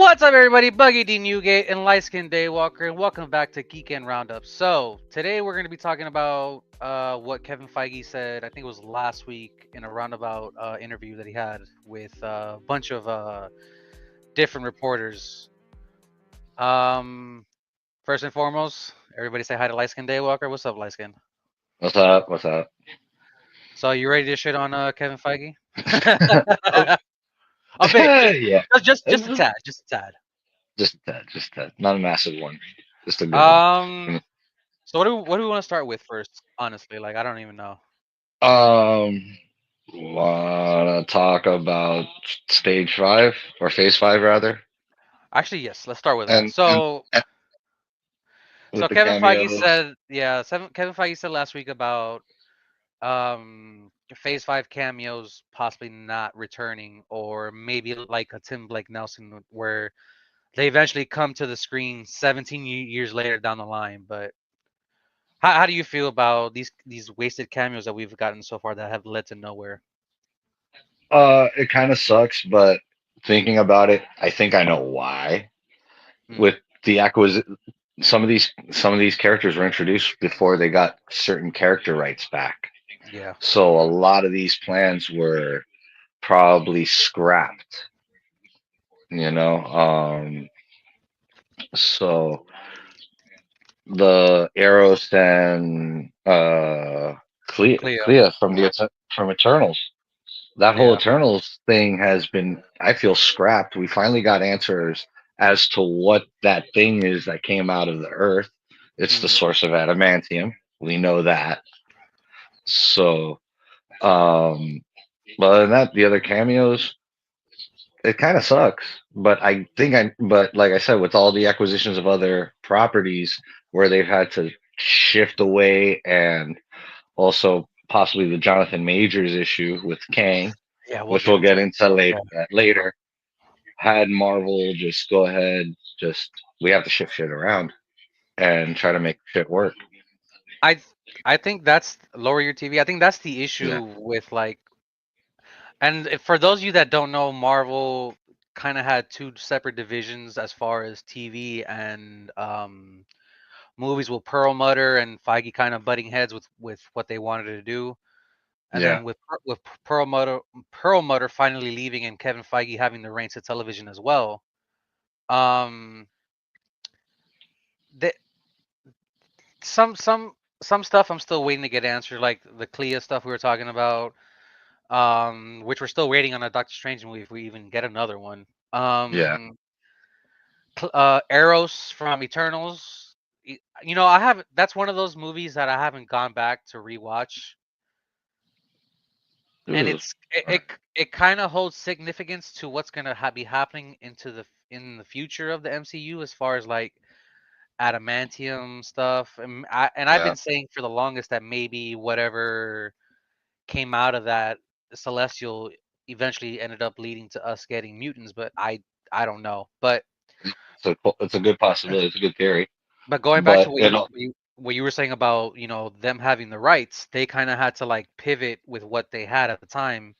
What's up, everybody? Buggy D Newgate and Lightskin Daywalker, and welcome back to Geek and Roundup. So today we're going to be talking about what Kevin Feige said. I think it was last week in a roundabout interview that he had with a bunch of different reporters. Um, First and foremost, everybody say hi to Lightskin Daywalker. What's up, Lightskin? What's up? What's up? So you ready to shit on Kevin Feige? Oh, A bit, yeah, just a tad, just a tad. just that. Not a massive one, just a good one. Um, so what do we want to start with first? Honestly, like I don't even know. Um, wanna talk about stage five or phase five rather, Actually, yes. Let's start with that. and So with the Kevin Feige cameos. said, yeah, Kevin Feige said last week about Phase Five cameos possibly not returning, or maybe like a Tim Blake Nelson, where they eventually come to the screen 17 years later down the line. But how do you feel about these wasted cameos that we've gotten so far that have led to nowhere? It kind of sucks, but thinking about it, I think I know why. Hmm. With the acquisition, some of these characters were introduced before they got certain character rights back. Yeah. So a lot of these plans were probably scrapped, you know. So the Eros and Cleo. Clea from Eternals. That whole Yeah. Eternals thing has been, I feel, scrapped. We finally got answers as to what that thing is that came out of the Earth. It's the Hmm. source of adamantium. We know that. So, um, but other than that, the other cameos, it kind of sucks, but but like I said, with all the acquisitions of other properties where they've had to shift away, and also possibly the Jonathan Majors issue with Kang, Yeah, we'll which get we'll into get that. into Yeah. later, had Marvel just go ahead, just we have to shift shit around and try to make shit work. I th- I think that's lower your TV. I think that's the Yeah, issue with like, and for those of you that don't know, Marvel kind of had two separate divisions as far as TV and movies, with Pearl Mutter and Feige kind of butting heads with what they wanted to do, and yeah, then with Pearl Mutter finally leaving and Kevin Feige having the reins to television as well. Um, the, some stuff I'm still waiting to get answered, like the Clea stuff we were talking about, which we're still waiting on a Doctor Strange movie if we even get another one. yeah. Um, Eros from Eternals. I haven't. That's one of those movies that I haven't gone back to rewatch, and Ooh, it kind of holds significance to what's gonna be happening in the future of the MCU, as far as like adamantium stuff, and I've yeah. been saying for the longest that maybe whatever came out of that celestial eventually ended up leading to us getting mutants, but I don't know. So it's a good possibility. It's a good theory, But going back to but it'll what you were saying about, them having the rights, they kind of had to like pivot with what they had at the time,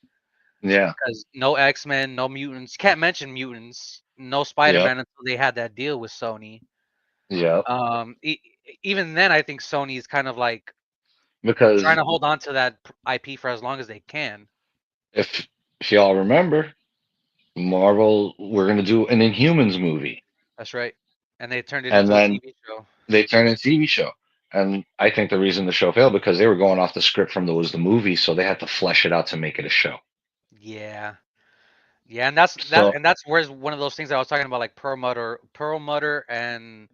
yeah, because no X-Men, no mutants. Can't mention mutants. No yep, Spider-Man until they had that deal with Sony. yep. Even then, I think Sony is kind of like trying Because to hold on to that IP for as long as they can. if if y'all remember, Marvel we're gonna do an Inhumans movie, That's right. And they turned it and into a then TV show. they turned it into a TV show. And I think the reason the show failed because they were going off the script from the movie, so they had to flesh it out to make it a show. Yeah. Yeah, and that's where's one of those things that I was talking about, like Perlmutter and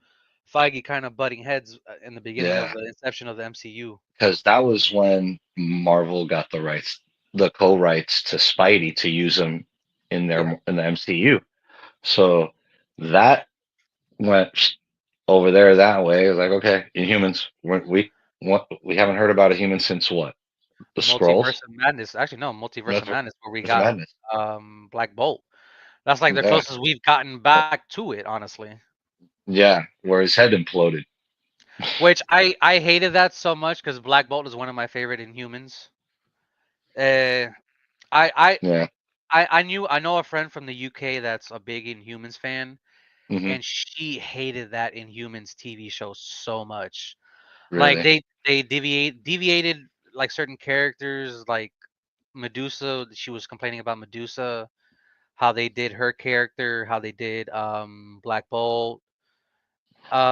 Feige kind of butting heads in the beginning of Yeah, the inception of the MCU. because that was when Marvel got the rights, the co-rights to Spidey to use them Yeah, in the MCU. So that went over there that way. It was like, okay, Inhumans, we haven't heard about a human since what? The Multiverse Scrolls? of Madness. Actually, no, Multiverse of That's Madness, where we It's got madness. Black Bolt. That's like the Yeah, closest we've gotten back to it, honestly. yeah. Where his head imploded. Which I hated that so much because Black Bolt is one of my favorite Inhumans. Uh, I Yeah, I know a friend from the UK that's a big Inhumans fan, Hmm. and she hated that Inhumans TV show so much. Like Really? they deviated like certain characters, like Medusa. She was complaining about Medusa, how they did her character, how they did Black Bolt.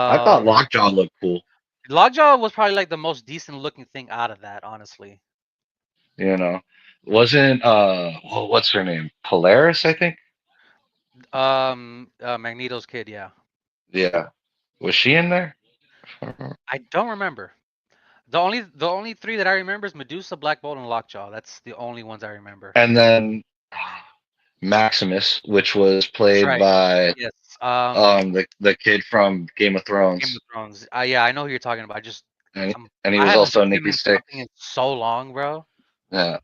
I thought Um, Lockjaw looked cool. Lockjaw was probably like the most decent looking thing out of that, honestly. You know, wasn't well, what's her name? Polaris, I think. Magneto's kid, yeah. Yeah, was she in there? I don't remember. The only three that I remember is Medusa, Black Bolt, and Lockjaw. That's the only ones I remember. And then Maximus, which was That's played right. by Yes. the kid from Game of Game of Thrones, Thrones. Yeah, I know who you're talking about. I just and I'm and he I was haven't also seen him Nikki in Six. something in so long, bro. Yeah,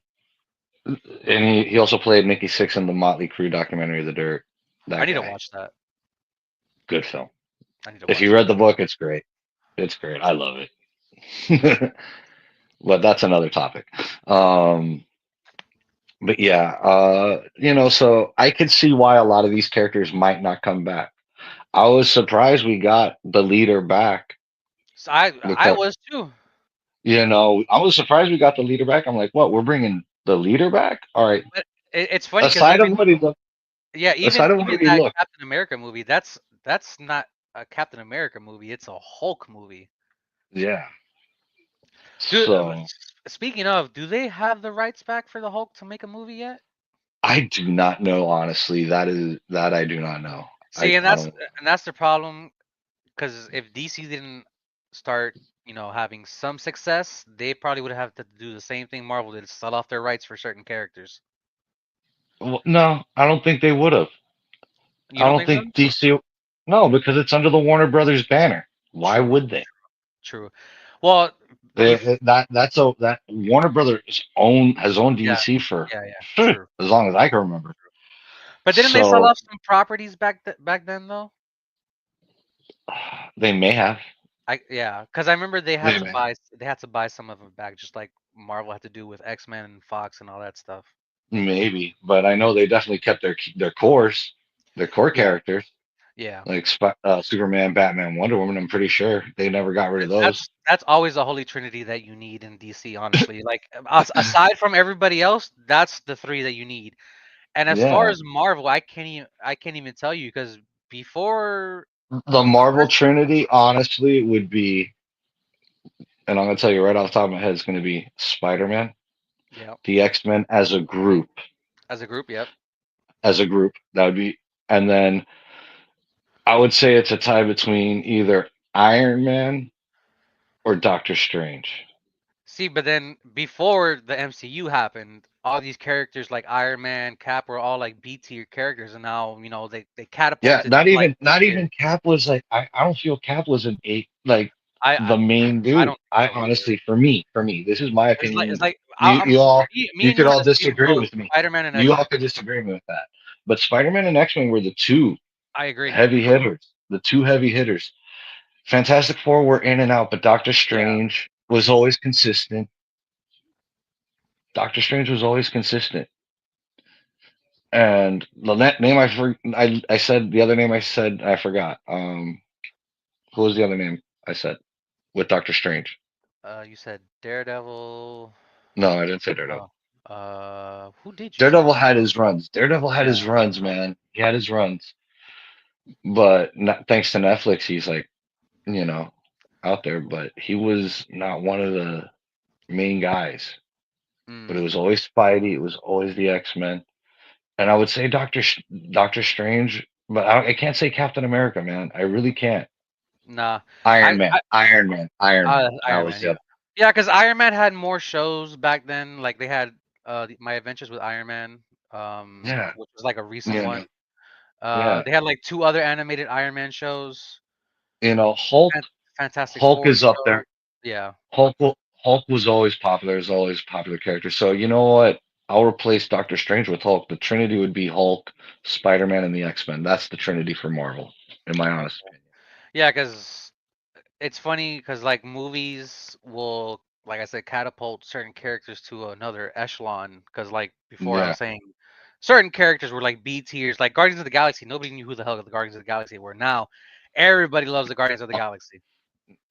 and he also played Nikki Six in the Motley Crue documentary, The Dirt. I That need to guy, watch that. good film. I need to If watch you that. read the book, it's great. It's great. I love it. But that's another topic. Um, but yeah, so I could see why a lot of these characters might not come back. I was surprised we got the leader back So I because, was too. I was surprised we got the leader back. I'm like, what? We're bringing the leader back? All right. But it's funny because Aside of what he looked, yeah, aside of even what he that looked, Captain America movie, that's not a Captain America movie. It's a Hulk movie. yeah. Do So speaking of, do they have the rights back for the Hulk to make a movie yet? I do not know, honestly. That I do not know. See, and I that's don't. the problem. Because if DC didn't start, having some success, they probably would have to do the same thing Marvel did, sell off their rights for certain characters. Well, no, I don't think they would have. You I don't don't think so? think DC. No, because it's under the Warner Brothers banner. Why True, would they? true. Well, That Warner Brothers has owned yeah, DC for yeah, as true. long as I can remember. But didn't they sell So off some properties back then though? they may have. Yeah, because I remember They may have. they had to buy some of them back, just like Marvel had to do with X-Men and Fox and all that stuff. Maybe, but I know they definitely kept their core Yeah, characters, yeah. like Superman, Batman, Wonder Woman. I'm pretty sure they never got rid of those. That's always a holy trinity that you need in DC, honestly. Like aside from everybody else, that's the three that you need. And as far Yeah, as Marvel, I can't even tell you because before the Marvel first, Trinity, honestly, would be, and I'm gonna tell you right off the top of my head, it's gonna be Spider-Man, yeah, the X-Men as a group, yep. as a group. That would be, and then I would say it's a tie between either Iron Man or Doctor Strange. See, but then before the MCU happened, all these characters like Iron Man, Cap were all like B tier characters, and now they Yeah, catapulted to like A not tier. even Cap was like I don't feel Cap was an eight like I I, the main I dude. don't think I so either. honestly, for me, this is my It's opinion. like You I'm you all me you and you could had all the same disagree vote, with me. Spider-Man and You all X-Men. could disagree with that. But Spider-Man and X-Men were the two I agree. heavy hitters. The two heavy hitters. Fantastic Four were in and out, but Doctor Yeah. Strange was always consistent. Doctor Strange was always consistent. And the name I said the other name I said I forgot. Who was the other name I said with Doctor Strange? You said Daredevil. No, I didn't say Oh, Daredevil. who did you say? Daredevil had his runs. Daredevil had Yeah. his runs, man. He had his runs, but not, thanks to Netflix, he's like you know out there. But he was not one of the main guys. But it Mm, was always Spidey. It was always the X-Men, and I would say Doctor Strange. But I can't say Captain America, man. I really can't. nah. I, Iron Man, Iron Man, Iron Man. That Iron was Man. the Yeah. other. Yeah, because Iron Man had more shows back then. Like they had My Adventures with Iron Man, Yeah, which was like a recent you one. know, yeah. They had like two other animated Iron Man shows. Hulk. Fantastic Hulk Four is up there. show. Yeah. Hulk was always popular. Is always a popular character. So you know what? I'll replace Doctor Strange with Hulk. The Trinity would be Hulk, Spider Man, and the X Men. That's the Trinity for Marvel, in my honest Okay. opinion. Yeah, because it's funny because like movies will, like I said, catapult certain characters to another echelon. Because like before I Yeah, was saying, certain characters were like B tiers, like Guardians of the Galaxy. Nobody knew who the hell the Guardians of the Galaxy were. Now, everybody loves the Guardians of the Galaxy.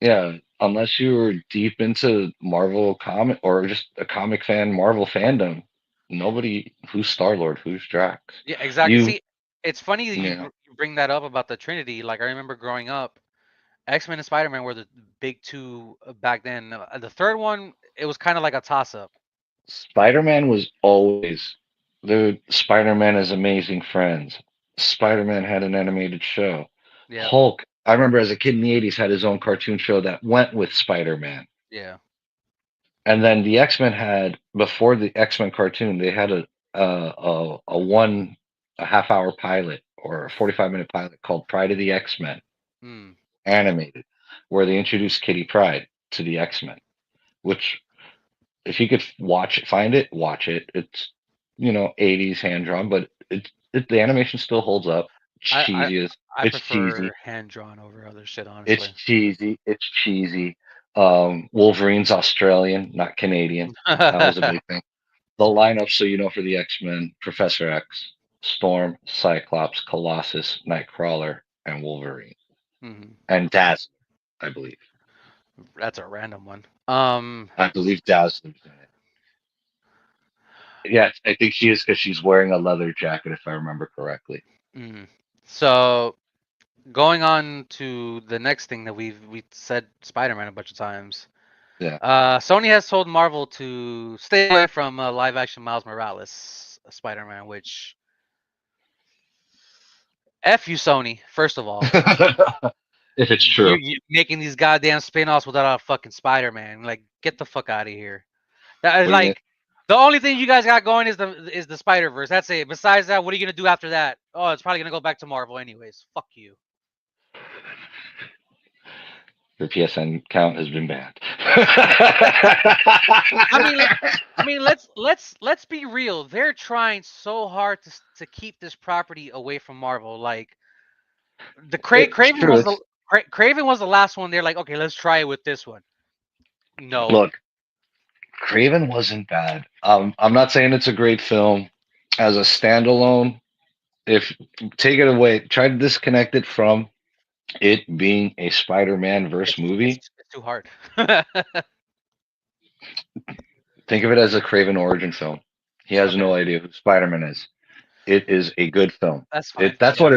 Yeah, unless you were deep into Marvel comic or just a comic fan, Marvel fandom, nobody who's Star Lord, who's Drax. Yeah, exactly. You, See, it's funny that yeah, you bring that up about the Trinity. Like I remember growing up, X Men and Spider Man were the big two back then. The third one, it was kind of like a toss up. Spider Man was always, dude. Spider Man is Amazing Friends. Spider Man had an animated show. Yep. Hulk, I remember as a kid in the '80s had his own cartoon show that went with Spider Man. Yeah. And then the X Men had before the X Men cartoon, they had a half hour pilot or a 45-minute pilot called Pride of the X Men Mm. animated, where they introduced Kitty Pryde to the X Men. Which, if you could watch it, find it, watch it. It's 80s hand drawn, but the animation still holds up. It's I I cheesy as I it's cheesy. prefer hand drawn over other shit, It's honestly. cheesy. It's cheesy. Wolverine's Australian, not Canadian. That was a big thing. The lineup, so you know, for the X Men: Professor X, Storm, Cyclops, Colossus, Nightcrawler, and Wolverine, Hmm. and Dazzler. I believe. That's a random one. I believe Dazzler's in it. Yeah, I think she is because she's wearing a leather jacket, if I remember correctly. mm. So going on to the next thing that we said Spider Man a bunch of times. Yeah. Sony has told Marvel to stay away from live action Miles Morales Spider Man, which f you Sony. First of all, If it's true. you making these goddamn spin-offs without a fucking Spider Man. Like, get the fuck out of here. That is What do you mean? like the only thing you guys got going is the Spider Verse. That's it. Besides that, what are you gonna do after that? Oh, it's probably gonna go back to Marvel anyways. Fuck you. Your PSN count has been banned. I mean, let's be real. They're trying so hard to keep this property away from Marvel. Like the It's Craven true. was the Craven was the last one. They're like, okay, let's try it with this one. No, Look, Craven wasn't bad. I'm not saying it's a great film as a standalone. If take it away, try to disconnect it from it being a Spider-Man verse movie. it's too hard. Think of it as a Craven origin film. He has Okay, no idea who Spider-Man is. It is a good film. that's It fine. that's Yeah, what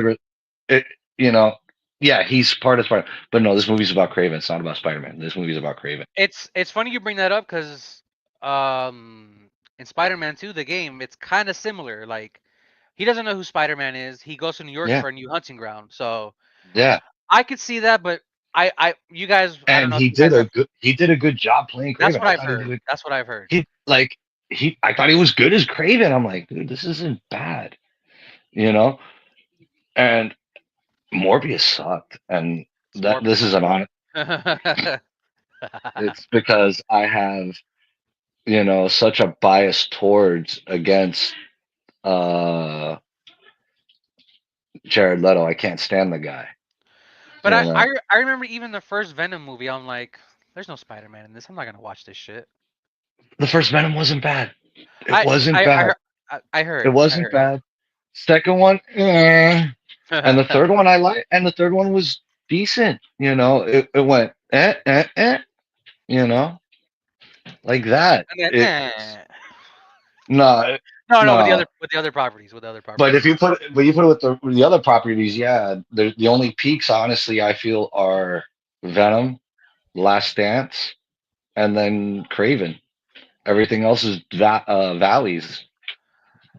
it you know. Yeah, he's part of Spider, but no, this movie's about Craven. It's not about Spider-Man. This movie's about Craven. it's funny you bring that up because in Spider-Man 2, the game, it's kind of similar. Like he doesn't know who Spider-Man is. He goes to New York Yeah, for a new hunting ground. So yeah. I could see that, but you guys, I don't And know if you guys have. he did a good job playing That's Craven. what I I've thought he heard. did a, That's what I've heard. he like I thought he was good as Craven. I'm like, dude, this isn't bad, you know. And Morbius sucked, and It's that Morbius this is an sucks. honest. It's because I have such a bias towards against uh Jared Leto. I can't stand the guy. But You know, I remember even the first Venom movie. I'm like, there's no Spider-Man in this. I'm not gonna watch this shit. the first Venom wasn't bad. It I wasn't I I bad. heard. I It heard. I wasn't heard. bad. Second one, and the third one I like, and the third one was decent. It went you know, like that. And then, It no, no, no, no. with the other properties, with the other But properties. but you put it with the other properties, yeah. The only peaks, honestly, I feel are Venom, Last Dance, and then Craven. Everything else is valleys.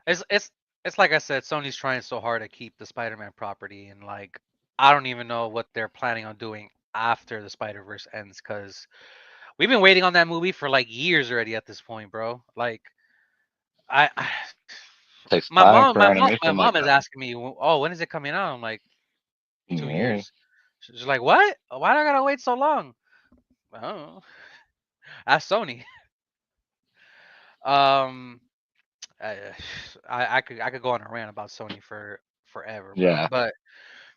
It's it's it's like I said, Sony's trying so hard to keep the Spider-Man property, and like I don't even know what they're planning on doing after the Spider-Verse ends, because we've been waiting on that movie for like years already at this point, bro. Like I Takes time for my animation mom like is that. asking me, "Oh, when is it coming out?" I'm like, 2 No. years. She's like, "What? Why do I gotta wait so long?" Oh, ask Sony. Um, I, I could go on a rant about Sony for forever, bro. Yeah. But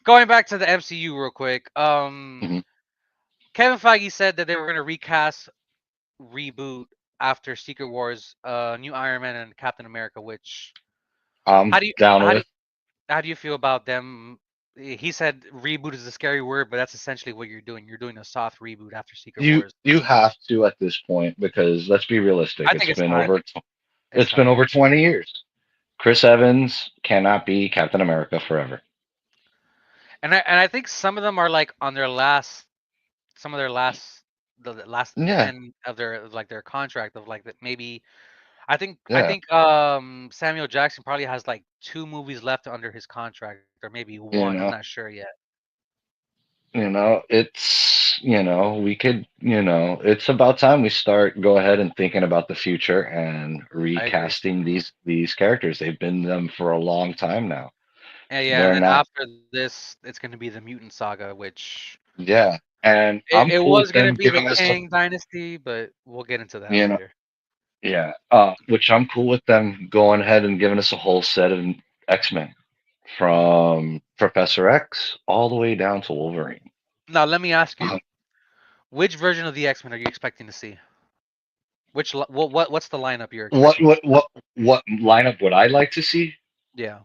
going back to the MCU real quick, Mhm. Kevin Feige said that they were gonna recast Reboot after Secret Wars, New Iron Man and Captain America, which I'm How do you down how do with. how do you feel about them? He said reboot is a scary word, but that's essentially what you're doing. You're doing a soft reboot after Secret You Wars. you have to at this point because let's be realistic. I think it's time. It's It's been time. over 20 years. Chris Evans cannot be Captain America forever. And I think some of them are like on their last some of their last the last Yeah, end of their like their contract of like that maybe I yeah. think Samuel Jackson probably has like 2 movies left under his contract or maybe one. You I'm not know, sure yet. we could, it's about time we start go ahead and thinking about the future and I agree. recasting these characters. They've been them for a long time now. And yeah, and They're then not, after this, it's going to be the Mutant Saga, which yeah. And it, I'm it cool was with going to them be the giving us, Kang Dynasty, but we'll get into that you know, later. yeah. Which I'm cool with them going ahead and giving us a whole set of X-Men Hmm. from Professor X all the way down to Wolverine. Now, let me ask Uh, you, which version of the X Men are you expecting to see? What's the lineup you're what expecting? what what what lineup would I like to see? Yeah,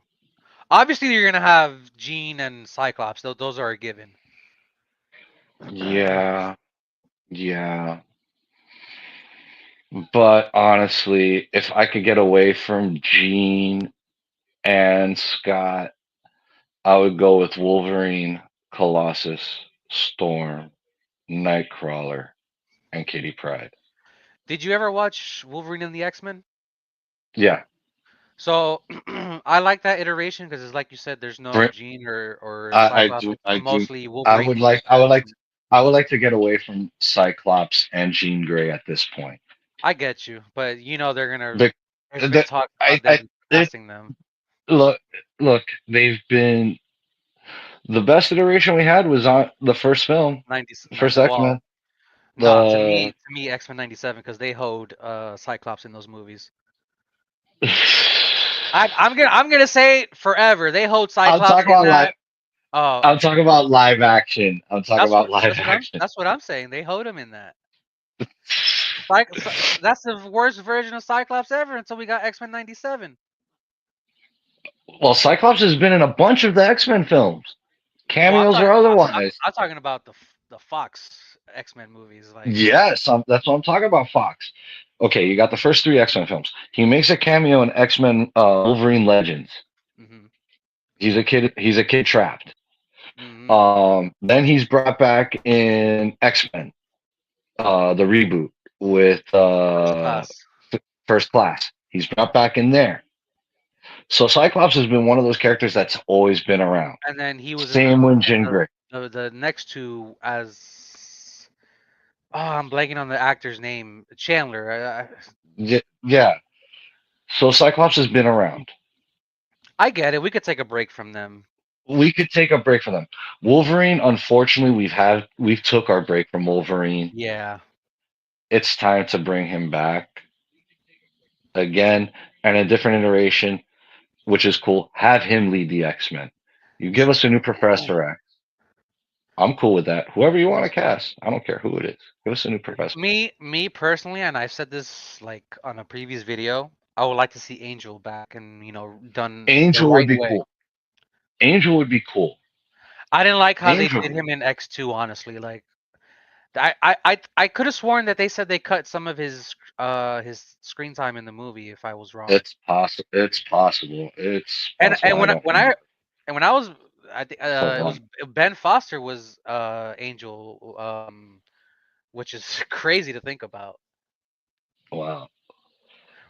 obviously you're gonna have Jean and Cyclops. Those are a given. Yeah, yeah. But honestly, if I could get away from Gene and Scott, I would go with Wolverine, Colossus, Storm, Nightcrawler, and Kitty Pryde. Did you ever watch Wolverine and the X Men? Yeah, So I like that iteration because it's like you said, there's no br- Jean or I Cyclops. do, It's I do. mostly Wolverine I would like to get away from Cyclops and Jean Grey at this point. I get you, but you know they're gonna. The, There's been the, talk about I, them it, casting them look, look, they've been the best iteration we had was on the first film, 90. the first X Men. Well, no, The to me, X Men '97 because they hoed Cyclops in those movies. I'm gonna say it forever. They hold I'm Cyclops talking in about that. Oh, I'm talking about live action. I'm talking about live action. that's what I'm saying. They hold him in that. That's the worst version of Cyclops ever until we got X Men '97. Well, Cyclops has been in a bunch of the X Men films, Well, cameos or otherwise. I'm talking about the Fox X Men movies. Like, Yes, that's what I'm talking about. Fox. Okay, you got the first three X Men films. He makes a cameo in X Men Wolverine Legends. hmm He's a kid. He's a kid trapped. hmm Then he's brought back in X Men, the reboot with First Class, First Class. He's brought back in there. So Cyclops has been one of those characters that's always been around. and then he was in Same with Jean Grey. the next two as. Oh, I'm blanking on the actor's name. Chandler. Yeah. So Cyclops has been around. I get it. We could take a break from them. We could take a break from them. Wolverine, unfortunately, we've took our break from Wolverine. Yeah. It's time to bring him back again and a different iteration, which is cool. Have him lead the X Men. You give us a new Professor X. I'm cool with that. Whoever you want to cast, I don't care who it is. Give us a new Professor. Me personally, and I've said this like on a previous video. I would like to see Angel back and done the Angel would right be way. cool. Angel would be cool. I didn't like how they Angel. did him in X2. Honestly, like I could have sworn that they said they cut some of his screen time in the movie. If I was wrong, It's possible. It's possible. It's and possible. I don't know. when I was I think Hold it on. was Ben Foster was Angel, which is crazy to think about, Wow.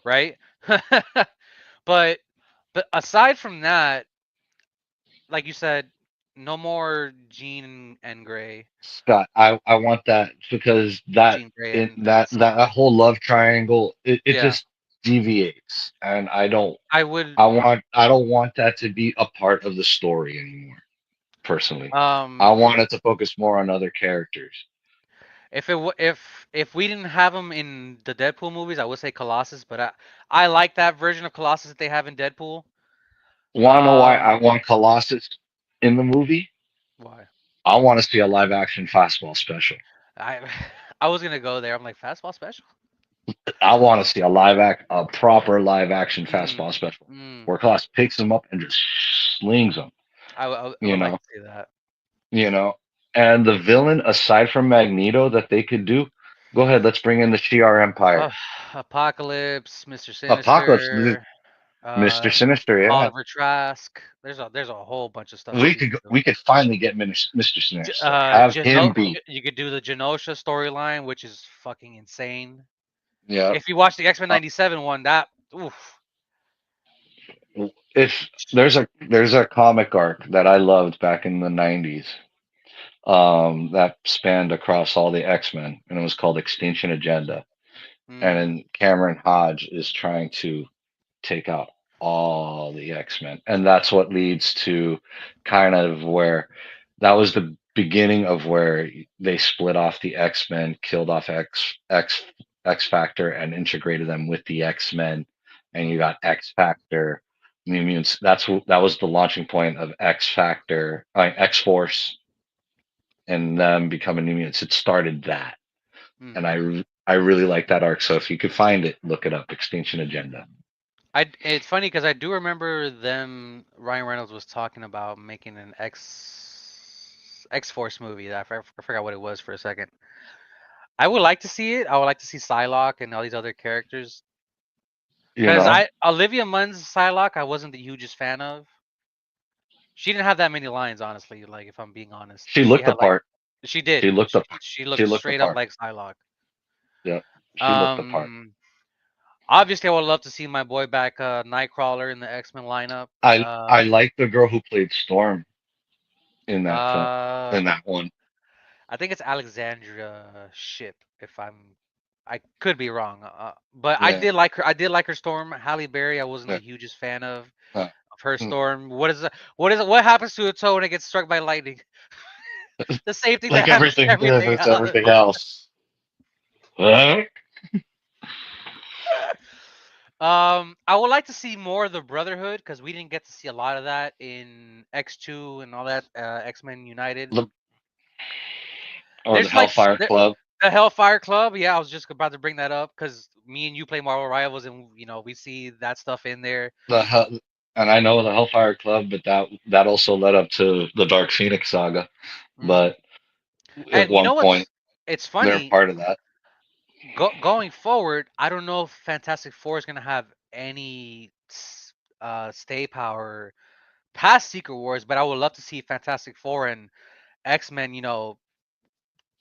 right? but but aside from that, like you said, no more Jean and Gray, Scott, I want that because Jean Grey and that Scott. whole love triangle it Yeah, just deviates, and I would. I don't want that to be a part of the story anymore. Personally, I Um, want it to focus more on other characters. if we didn't have him in the Deadpool movies, I would say Colossus, but I like that version of Colossus that they have in Deadpool. Want to know why I Um, want Colossus in the movie? why? I want to see a live action fastball special. I I was gonna go there. I'm like fastball special. I want to see a proper live action Mm, fastball special mm. where Klaus picks them up and just slings them. I You would like know, to see that. you know. And the villain, aside from Magneto, that they could do, go ahead. Let's bring in the Shi'ar Uh, Empire. Apocalypse, Mr. Apocalypse, Sinister, Mr. uh, Sinister. Yeah, Oliver Trask. There's a whole bunch of stuff that you could do. we could finally get Mr. Sinister. Have him be. You could do the Genosha storyline, which is fucking insane. Yeah. If you watch the X Men Uh, '97 one, that oof. if there's a comic arc that I loved back in the '90s, that spanned across all the X-Men, and it was called Extinction Agenda. And Mm, then Cameron Hodge is trying to take out all the X-Men. And that's what leads to kind of where that was the beginning of where they split off the X-Men, killed off X Factor and integrated them with the X-Men, and you got X Factor, New Mutants. That was the launching point of X Factor, X Force, and them becoming New Mutants. It started that, and mm-hmm. I really like that arc. So if you could find it, look it up. Extinction Agenda. It's funny because I do remember them. Ryan Reynolds was talking about making an X Force movie. I forgot what it was for a second. I would like to see it. I would like to see Psylocke and all these other characters. You Because know, I Olivia Munn's Psylocke, I wasn't the hugest fan of. She didn't have that many lines, honestly. Like if I'm being honest, she she looked had the like part. she did. She looked the She she looked looked the straight up part. like Psylocke. Yeah, she looked the part. Um, Obviously, I would love to see my boy back, Nightcrawler in the X Men lineup. I like the girl who played Storm in that film, Uh, in that one. I think it's Alexandria Ship. I could be wrong. But I Yeah, did like her. I did like her Storm. Halle Berry, I wasn't the yeah. hugest fan Uh, of her mm. Storm. What is it? What happens to a toe when it gets struck by lightning? The same thing that Like happens to everything, everything it's else. everything else. Uh, I would like to see more of the Brotherhood because we didn't get to see a lot of that in X2 and all that, X Men United. look, or the There's like Hellfire Club. the Hellfire Club. Yeah, I was just about to bring that up because me and you play Marvel Rivals, and we see that stuff in there. The Hell, and I know the Hellfire Club, but that also led up to the Dark Phoenix saga. Hmm. But at And you one know point, what's? It's they're funny. part of that. Going forward, I don't know if Fantastic Four is gonna have any stay power past Secret Wars, but I would love to see Fantastic Four and X Men,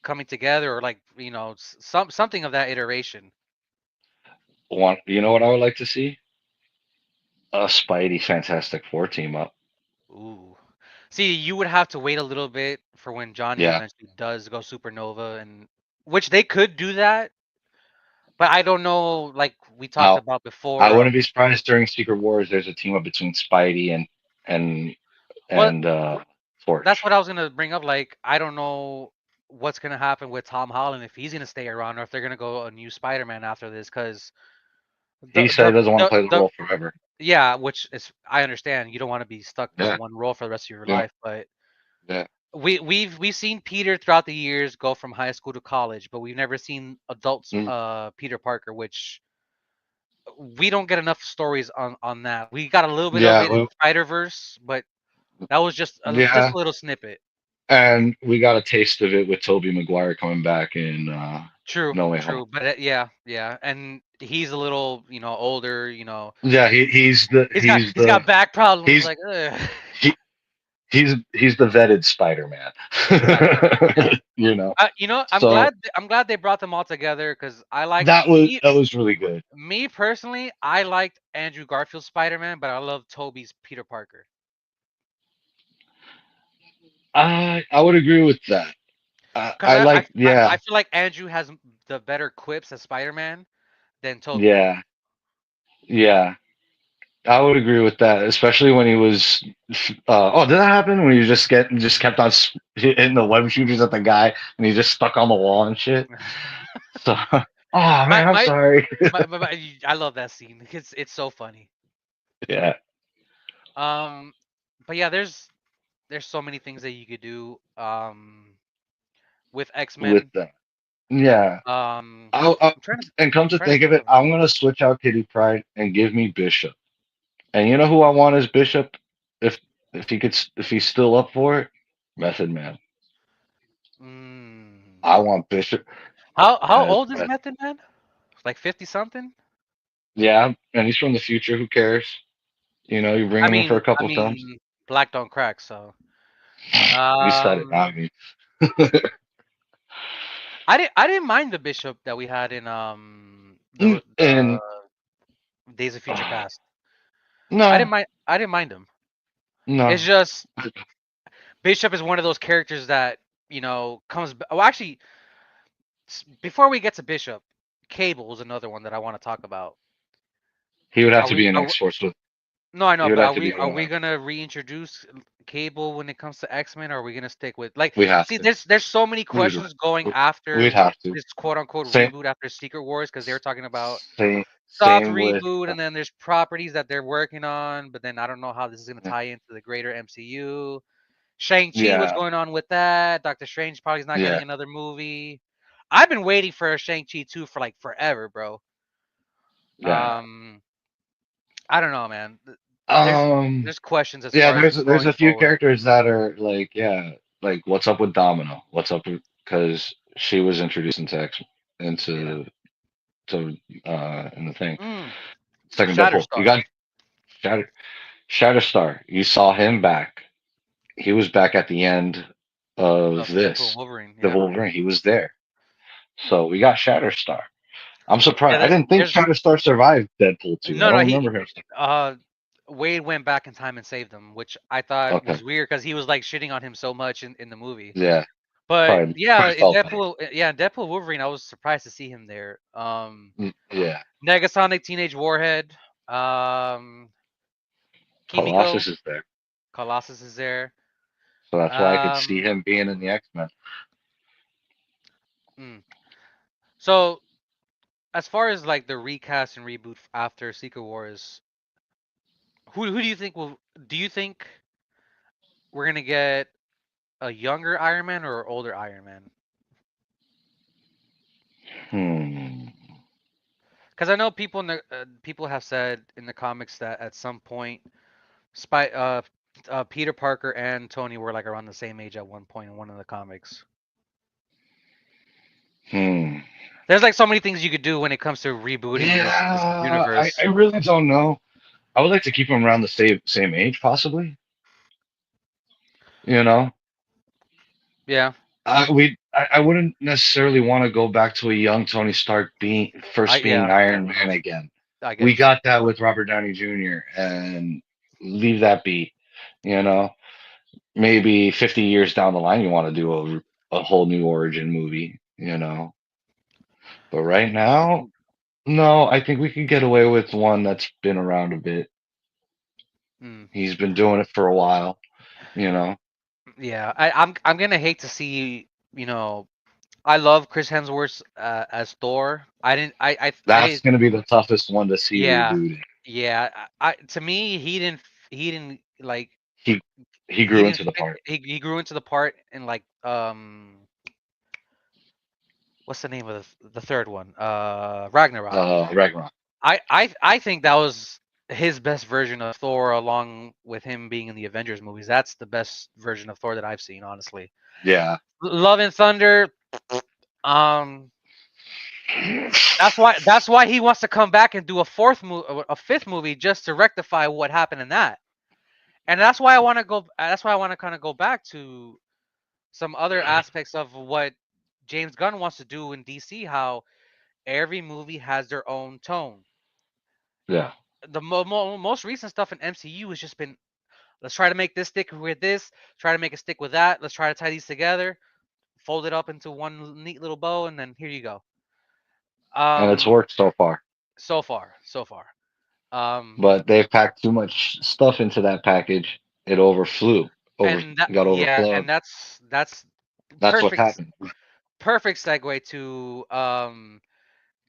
coming together, or like something of that iteration. You know what I would like to see? A Spidey Fantastic Four team up. Ooh. See, you would have to wait a little bit for when Johnny Yeah. eventually does go supernova, and which they could do that, but I don't know. Like we talked Now, about I before. wouldn't be surprised during Secret Wars. There's a team up between Spidey and Well, and that's Torch. what I was gonna bring up. Like, I don't know what's gonna happen with Tom Holland if he's gonna stay around, or if they're gonna go a new Spider-Man after this. Because the He said he doesn't want to play the the role forever. yeah, which is, I understand you don't want to be stuck in Yeah, one role for the rest of your yeah, life, but yeah. we've seen Peter throughout the years go from high school to college, but we've never seen adults Mm, Peter Parker, which we don't get enough stories on that. We got a little bit of yeah, it in Spider Verse, but that was just yeah. a little snippet. And we got a taste of it with Tobey Maguire coming back in True, No Way Home. true, but yeah, yeah, and he's a little older. Yeah, He's got back problems. he's Like, ugh. he he's the vetted Spider-Man. Yeah, yeah. You know. So I'm glad they brought them all together because I liked that was really good. me personally. I liked Andrew Garfield's Spider Man, but I love Toby's Peter Parker I would agree with that. because I like I yeah, feel like Andrew has the better quips as Spider Man than Toby. yeah, yeah. I would agree with that, especially when he was. Oh, did that happen when you just kept on hitting the web shooters at the guy and he just stuck on the wall and shit? So, oh my man, I'm my, sorry. I love that scene. It's so funny. Yeah, Um, but yeah, there's so many things that you could do with X with Men. that. Yeah. I'm trying to And come to trying to think of think it, of. I'm gonna switch out Kitty Pride and give me Bishop. And you know who I want as Bishop? If if he's still up for it, Method Man. Mm, I want Bishop how as old is Method. Method Man? Like 50 something? Yeah, and he's from the future. Who cares? You know, you bring I him in for mean, a couple times. black don't crack. So, You said it, not um, me. I didn't mind the bishop that we had in the And Days of Future Past. no, I didn't mind him. It's no, just Bishop is one of those characters that comes. Oh, actually, before we get to Bishop, Cable is another one that I want to talk about. he would have Are to we? be an X Force with. No, I know, He would but have are to we be are one. we gonna reintroduce Cable when it comes to X-Men, or are we gonna stick with like? We have See, to. there's so many We would. questions going We'd after have to. this quote unquote Same. reboot after Secret Wars because they were talking about soft Same with. reboot, and then there's properties that they're working on, but then I don't know how this is gonna tie into the greater MCU. Shang-Chi, what's Yeah, going on with that? Doctor Strange probably is not yeah, getting another movie. I've been waiting for a Shang-Chi 2 for like forever, bro. yeah. Um, I don't know, man. There's Um, there's questions as yeah. far as There's going a few forward. characters that are like, yeah, like what's up with Domino? What's up with because she was introduced into Yeah. into to in the thing. Mm, Second Deadpool. You Shatterstar got Shatter Shatterstar. You saw him back. He was back at the end of of Deadpool and this. Wolverine. The Yeah. Wolverine. He was there. So we got Shatterstar. I'm surprised. Yeah. I didn't think There's Shatterstar survived Deadpool 2. I no, don't he remember him. uh Wade went back in time and saved him, which I thought Okay. was weird because he was like shitting on him so much in the movie. Yeah. But yeah, Probably in felt bad. Deadpool, yeah, in Deadpool Wolverine, I was surprised to see him there. Yeah. Negasonic Teenage Warhead, um, Kimiko, Colossus is there. Colossus is there. So that's why I could see Um, him being in the X-Men. mm. So as far as like the recast and reboot after Secret Wars, who do you think will? Do you think we're gonna get a younger Iron Man or older Iron Man? Hmm. Because I know people people have said in the comics that at some point, Peter Parker and Tony were like around the same age at one point in one of the comics. Hmm. There's like so many things you could do when it comes to rebooting this Yeah, I universe. really don't know. I would like to keep him around the same age, possibly. You know, Yeah, I wouldn't necessarily want to go back to a young Tony Stark being yeah, Iron Man again. I We get you. got that with Robert Downey Jr. and leave that be. You know, maybe 50 years down the line, you want to do a whole new origin movie. You know, but right now, no, I think we could get away with one that's been around a bit. Mm, He's been doing it for a while. You know, yeah, I'm gonna hate to see you know I love Chris Hemsworth as Thor. I didn't that's going to be the toughest one to see yeah, rebooted. yeah. To me he didn't like He he he grew didn't into the fit, part. he grew into the part in like what's the name of the third one? Ragnarok. Ragnarok. I think that was his best version of Thor along with him being in the Avengers movies. That's the best version of Thor that I've seen, honestly. Yeah. Love and Thunder, um that's why he wants to come back and do a fifth movie just to rectify what happened in that. And that's why I want to kind of go back to some other aspects of what James Gunn wants to do in DC, how every movie has their own tone. Yeah. The most recent stuff in MCU has just been let's try to make this stick with this, try to make it stick with that, let's try to tie these together, fold it up into one neat little bow, and then here you go. And it's Um, worked so far. so far. Um, But they've packed too much stuff into that package. It overflew. and that Got yeah, and overflowed. that's That's what perfect happened. perfect segue to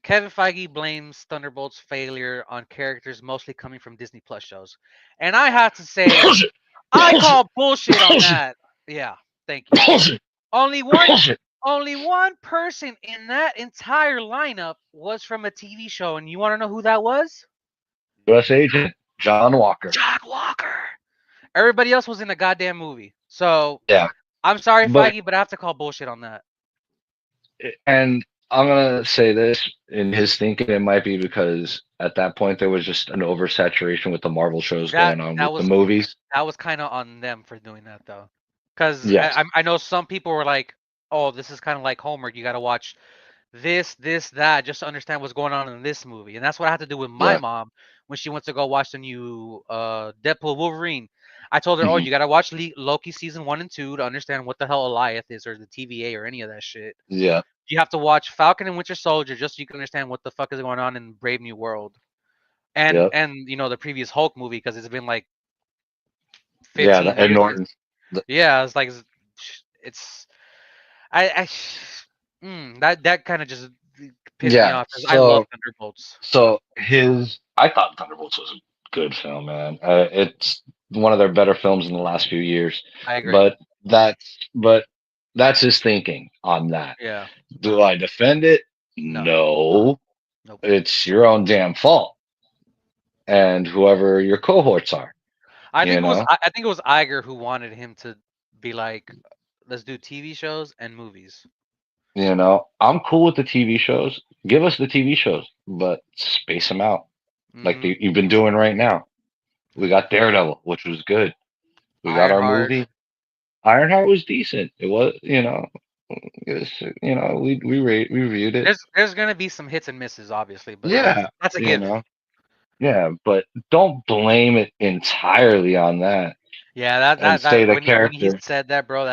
Kevin Feige blames Thunderbolt's failure on characters mostly coming from Disney Plus shows. And I have to say, Bullshit. I Bullshit. call bullshit on Bullshit. that. Yeah, thank you. Bullshit. Only one Bullshit. Only one person in that entire lineup was from a TV show, and you want to know who that was? U.S. Agent John Walker. John Walker. Everybody else was in a goddamn movie. So Yeah, I'm sorry, but Feige, but I have to call bullshit on that. and I'm gonna say this in his thinking, it might be because at that point there was just an oversaturation with the Marvel shows That going on that with the was movies. that was kind of on them for doing that though, because Yes. I know some people were like, "Oh, this is kind of like homework. You got to watch this, that, just to understand what's going on in this movie." And that's what I had to do with my Yeah. mom when she went to go watch the new Deadpool Wolverine. I told her, "Oh, Hmm. you got to watch Loki season 1 and 2 to understand what the hell Eliath is or the TVA or any of that shit. Yeah. You have to watch Falcon and Winter Soldier just so you can understand what the fuck is going on in Brave New World." Yep. And the previous Hulk movie because it's been like Yeah. 15 Ed years since. Norton. The, Yeah, it's like it's I that kind of just pissed me yeah. off because I love So Thunderbolts. I thought Thunderbolts was a good film, man. It's one of their better films in the last few years. I agree. But but that's his thinking on that. Yeah. Do I defend it? No. No. Nope. It's your own damn fault, and whoever your cohorts are, I you think it was know. I think it was Iger who wanted him to be like, let's do TV shows and movies. I'm cool with the TV shows. Give us the TV shows, but space them out like Mm-hmm. you've been doing right now. We got Daredevil, which was good. We got our Ironheart. movie. Ironheart was decent. It was, we reviewed it. There's gonna be some hits and misses, obviously, but Yeah, that's a you given. know, yeah, but don't blame it entirely on that Yeah, that and that say that the when he character said that, bro,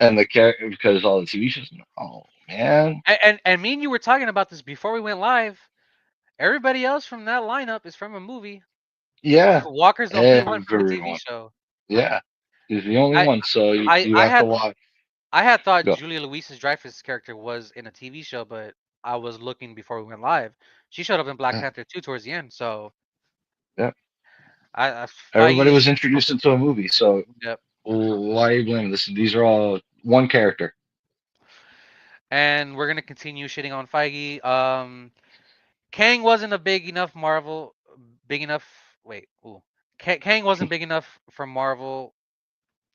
and the character because all the TV shows. Oh man, and me and you were talking about this before we went live. Everybody else from that lineup is from a movie. yeah, Walker's the only one from a TV everyone, show. yeah, he's the only I one. So I you I have to had watch. I had thought Go. Julia Louisa's Dreyfus character was in a TV show, but I was looking before we went live. She showed up in Black Yeah, Panther 2 towards the end, so yeah. I Everybody Feige, was introduced into a movie, so yep. why are you blaming this? These are all one character. And we're gonna continue shitting on Feige. Kang wasn't a big enough. Wait, ooh, Kang wasn't big enough for Marvel.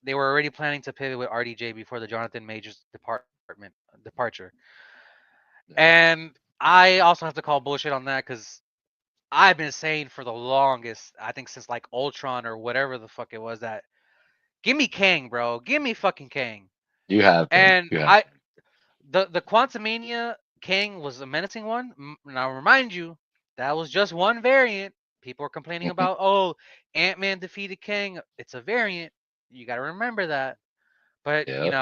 They were already planning to pivot with RDJ before the Jonathan Majors departure. And I also have to call bullshit on that because I've been saying for the longest, I think since like Ultron or whatever the fuck it was, that give me Kang, bro, give me fucking Kang. You have been. And You have. I the Quantumania Kang was a menacing one. Now remind you, that was just one variant. People are complaining Mhm. about, oh, Ant-Man defeated Kang. It's a variant. You got to remember that. But Yep.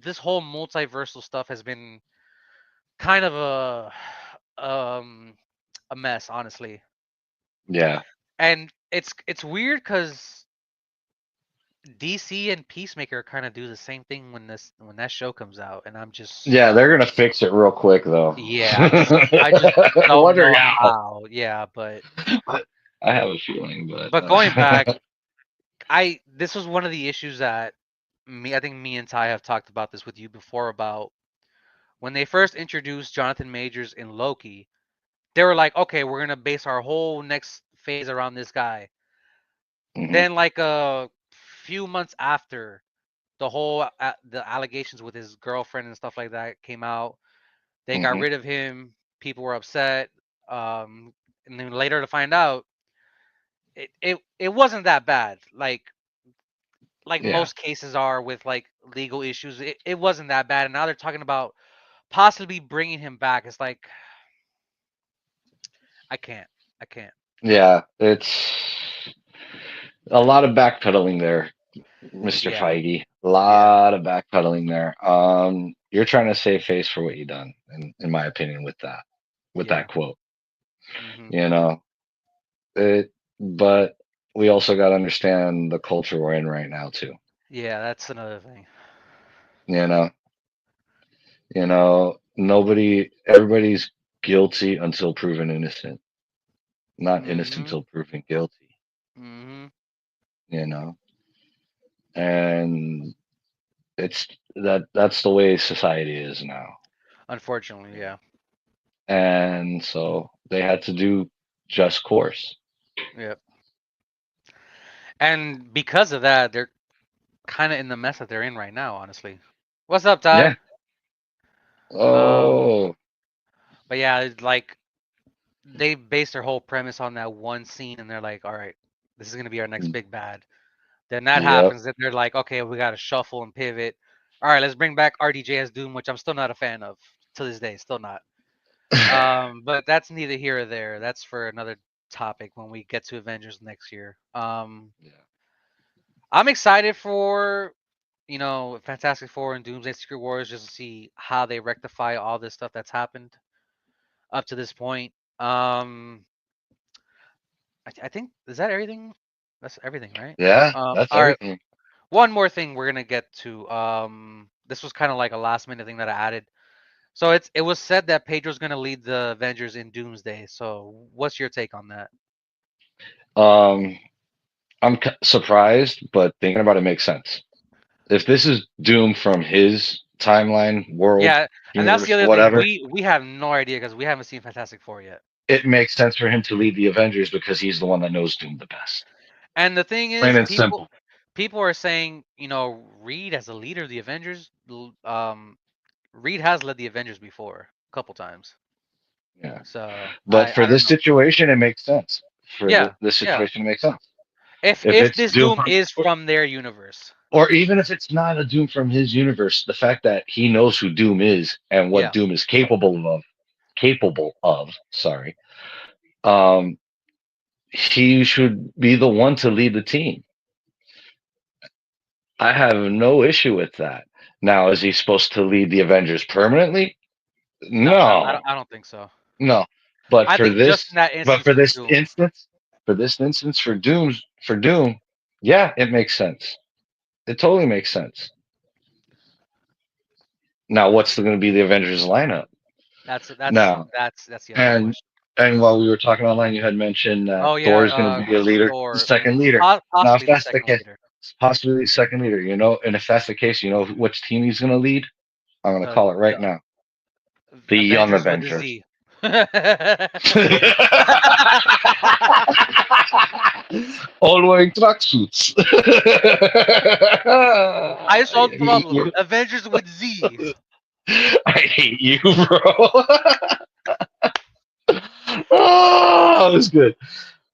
this whole multiversal stuff has been kind of um a mess, honestly. Yeah. And it's weird because DC and Peacemaker kind of do the same thing when that show comes out, and I'm just Yeah, they're gonna fix it real quick though. yeah, I just don't Wondering know how. how. Yeah, I have a feeling, but but going back, I this was one of the issues that I think me and Ty have talked about this with you before about when they first introduced Jonathan Majors in Loki. They were like, okay, we're gonna base our whole next phase around this guy. Mhm, Then, like a few months after the allegations with his girlfriend and stuff like that came out, they got mhm. rid of him. People were upset. Um, and then later to find out, it wasn't that bad. Like Yeah, most cases are with like legal issues, it wasn't that bad. And now they're talking about possibly bringing him back. It's like I can't, I can't. yeah. It's a lot of backpedaling there, Mr. Yeah, Feige. A yeah, lot of backpedaling there. You're trying to save face for what you done, in my opinion, with yeah. that quote. Hmm. You know, it. But we also got to understand the culture we're in right now too. Yeah, that's another thing. You know, everybody's guilty until proven innocent, not innocent Hmm. until proven guilty. Hmm. You know, and It's that's the way society is now. Unfortunately, yeah. And so they had to do just course. Yep. And because of that, they're kind of in the mess that they're in right now, honestly. What's up, Yeah. Ty? Um, Oh, but yeah, it's like they base their whole premise on that one scene, and they're like, "All right, this is gonna be our next big bad." Then that yep. happens, then they're like, "Okay, we gotta shuffle and pivot. All right, let's bring back RDJ as Doom," which I'm still not a fan of to this day, still not. But that's neither here or there. That's for another topic when we get to Avengers next year. Yeah. I'm excited for Fantastic Four and Doomsday Secret Wars just to see how they rectify all this stuff that's happened up to this point. Um, I think is that everything? That's everything, right? Yeah, that's All right. everything. One more thing we're gonna get to. This was kind of like a last minute thing that I added. So it was said that Pedro's gonna lead the Avengers in Doomsday. So what's your take on that? Um, I'm surprised, but thinking about it makes sense. If this is Doom from his timeline, world, Yeah, and that's the universe, other thing. whatever, We have no idea because we haven't seen Fantastic Four yet. it makes sense for him to lead the Avengers because he's the one that knows Doom the best. And the thing Plain is, and people simple. people are saying, Reed as a leader of the Avengers, Reed has led the Avengers before a couple times. Yeah. So But I for don't this know. situation, it makes sense. For Yeah, this yeah. situation, it makes sense. If If if it's this Doom Doom from, is from their universe, or even if it's not a Doom from his universe, the fact that he knows who Doom is and what yeah, Doom is capable of, sorry, um, he should be the one to lead the team. I have no issue with that. Now, is he supposed to lead the Avengers permanently? no, No, I don't think so. no. But I for think just in this, that but instance for for this Doom, instance, for Doom, yeah, it makes sense. It totally makes sense. Now, what's going to be the Avengers lineup? that's that's Now, that's that's the other and question. and while we were talking online, you had mentioned that Oh Thor yeah, is going to be a leader, the Thor, second leader. Now, if possibly the that's the second case, leader, possibly the second leader, and if that's the case, which team he's going to lead? I'm going to the call it right the now: the Young Avengers with the Avengers. Z. All wearing tracksuits. I I solved the hate problem. you. Avengers with Z. I hate you, bro. Oh, that was good.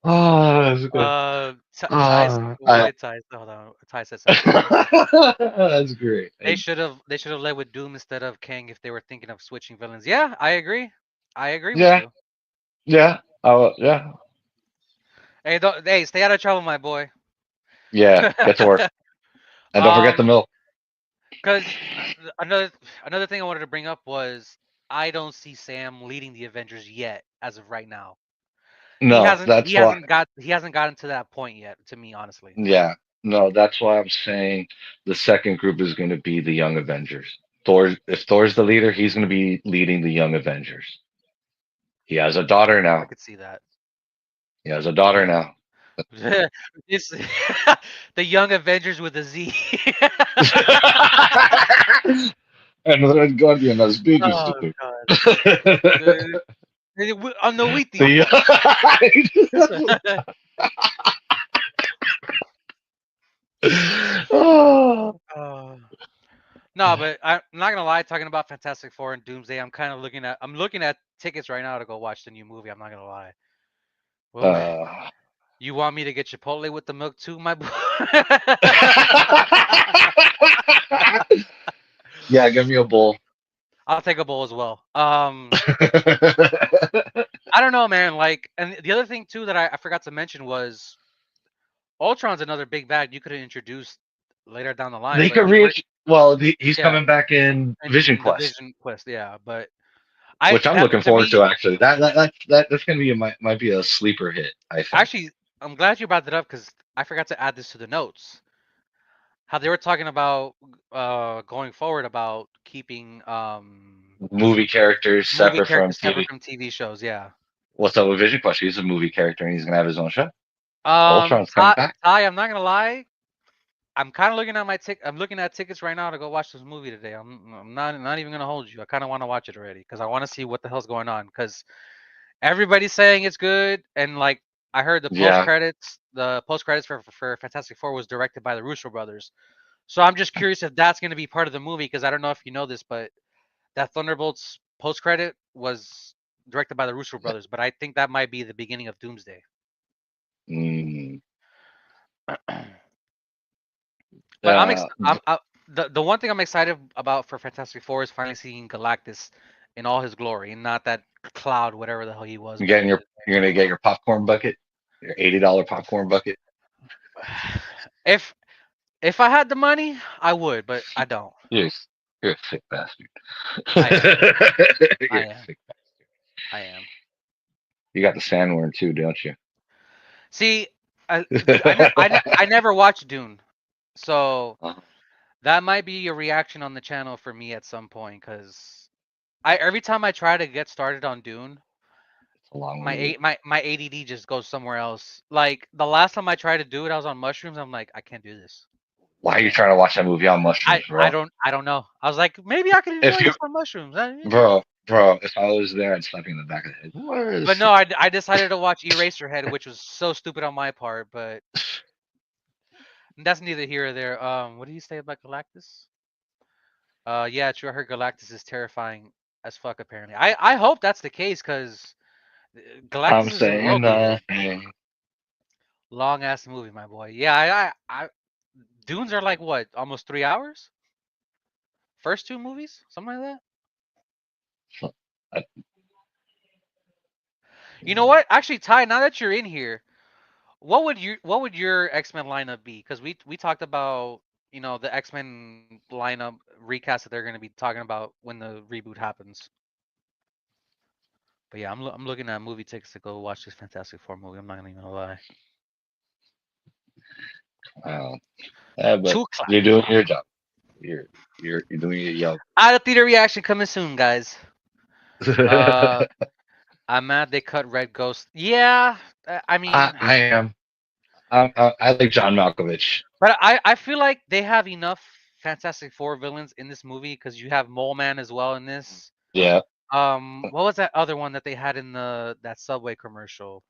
Oh, that was good. Ty's Oh, why Ty? Hold on. Ty said something. that's great. They should have led with Doom instead of Kang if they were thinking of switching villains. Yeah, I agree. I agree with Yeah, you. yeah, yeah, Hey, stay out of trouble, my boy. yeah. Get to work, and don't forget the um, milk. because another thing I wanted to bring up was I don't see Sam leading the Avengers yet, as of right now. He No, hasn't he that's why. hasn't got he hasn't gotten to that point yet. To me, honestly. Yeah, no, that's why I'm saying the second group is going to be the Young Avengers. If Thor's the leader, he's going to be leading the Young Avengers. He has a daughter I now. could see that. He has a daughter now. It's the Young Avengers with a Z. And the Red Guardian has babies Oh to do. God. On the wheatie. The oh, Uh, no, but I'm not gonna lie. Talking about Fantastic Four and Doomsday, I'm looking at tickets right now to go watch the new movie. I'm not gonna lie. Well, uh, you want me to get Chipotle with the milk too, my boy? yeah, give me a bull. I'll take a bowl as well. I don't know, man. Like, and the other thing too that I forgot to mention was Ultron's another big bag you could have introduced later down the line, They but could unfortunately, reach. Well, he's yeah, coming back in Vision in the Quest, Vision Quest, yeah. But which I'm looking to forward me, to. Actually, that's going to be might be a sleeper hit. I think actually, I'm glad you brought that up because I forgot to add this to the notes. How they were talking about going forward about keeping movie characters movie separate from characters separate TV. from TV shows, yeah. What's up with Vision Quest? He's a movie character, and he's going to have his own show. Ultron's coming Ty, back. Ty, I'm not gonna lie. I'm kind of looking at my I'm looking at tickets right now to go watch this movie today. I'm not even gonna hold you. I kind of want to watch it already because I want to see what the hell's going on. Because everybody's saying it's good, and like I heard Yeah. the post credits for Fantastic Four was directed by the Russo brothers. So I'm just curious if that's gonna be part of the movie because I don't know if you know this, but that Thunderbolts post credit was directed by the Russo brothers. But I think that might be the beginning of Doomsday. Mm, But uh, the one thing I'm excited about for Fantastic Four is finally seeing Galactus in all his glory, and not that cloud, whatever the hell he was you're back getting in your the you're gonna get your popcorn bucket, your $80 popcorn bucket. day. If I had the money, I would, but I don't. You're you're a sick bastard. I am. I You're a am. sick. I am. You got the sandworm too, don't you? See, I never watched Dune, so Uh, that might be a reaction on the channel for me at some point. Because I every time I try to get started on Dune, it's a long movie. my ADD just goes somewhere else. Like the last time I tried to do it, I was on mushrooms. I'm like, I can't do this. Why I are you can't. trying to watch that movie on mushrooms, bro? I don't know. I was like, maybe I could If enjoy you, this on mushrooms. bro, if I was there, I'd slap you in the back of the head. What But is? no, I decided to watch Eraserhead, which was so stupid on my part. But that's neither here or there. What did you say about Galactus? Yeah, true. I heard Galactus is terrifying as fuck. Apparently, I hope that's the case because I'm Galactus is a saying world beater. nothing. Long ass movie, my boy. Yeah, Dunes are like what, almost 3 hours? First two movies, something like that. I, You know what? Actually, Ty, now that you're in here, what would your X Men lineup be? Because we talked about the X Men lineup recast that they're going to be talking about when the reboot happens. But yeah, I'm looking at movie tickets to go watch this Fantastic Four movie. I'm not even gonna lie. uh, yeah, but 2 o'clock. you're doing your job. You're you're doing your job. Out of theater reaction coming soon, guys. Uh, I'm mad they cut Red Ghost. Yeah, I mean, I am. I like John Malkovich. but I feel like they have enough Fantastic Four villains in this movie because you have Mole Man as well in this. Yeah. What was that other one that they had in that Subway commercial?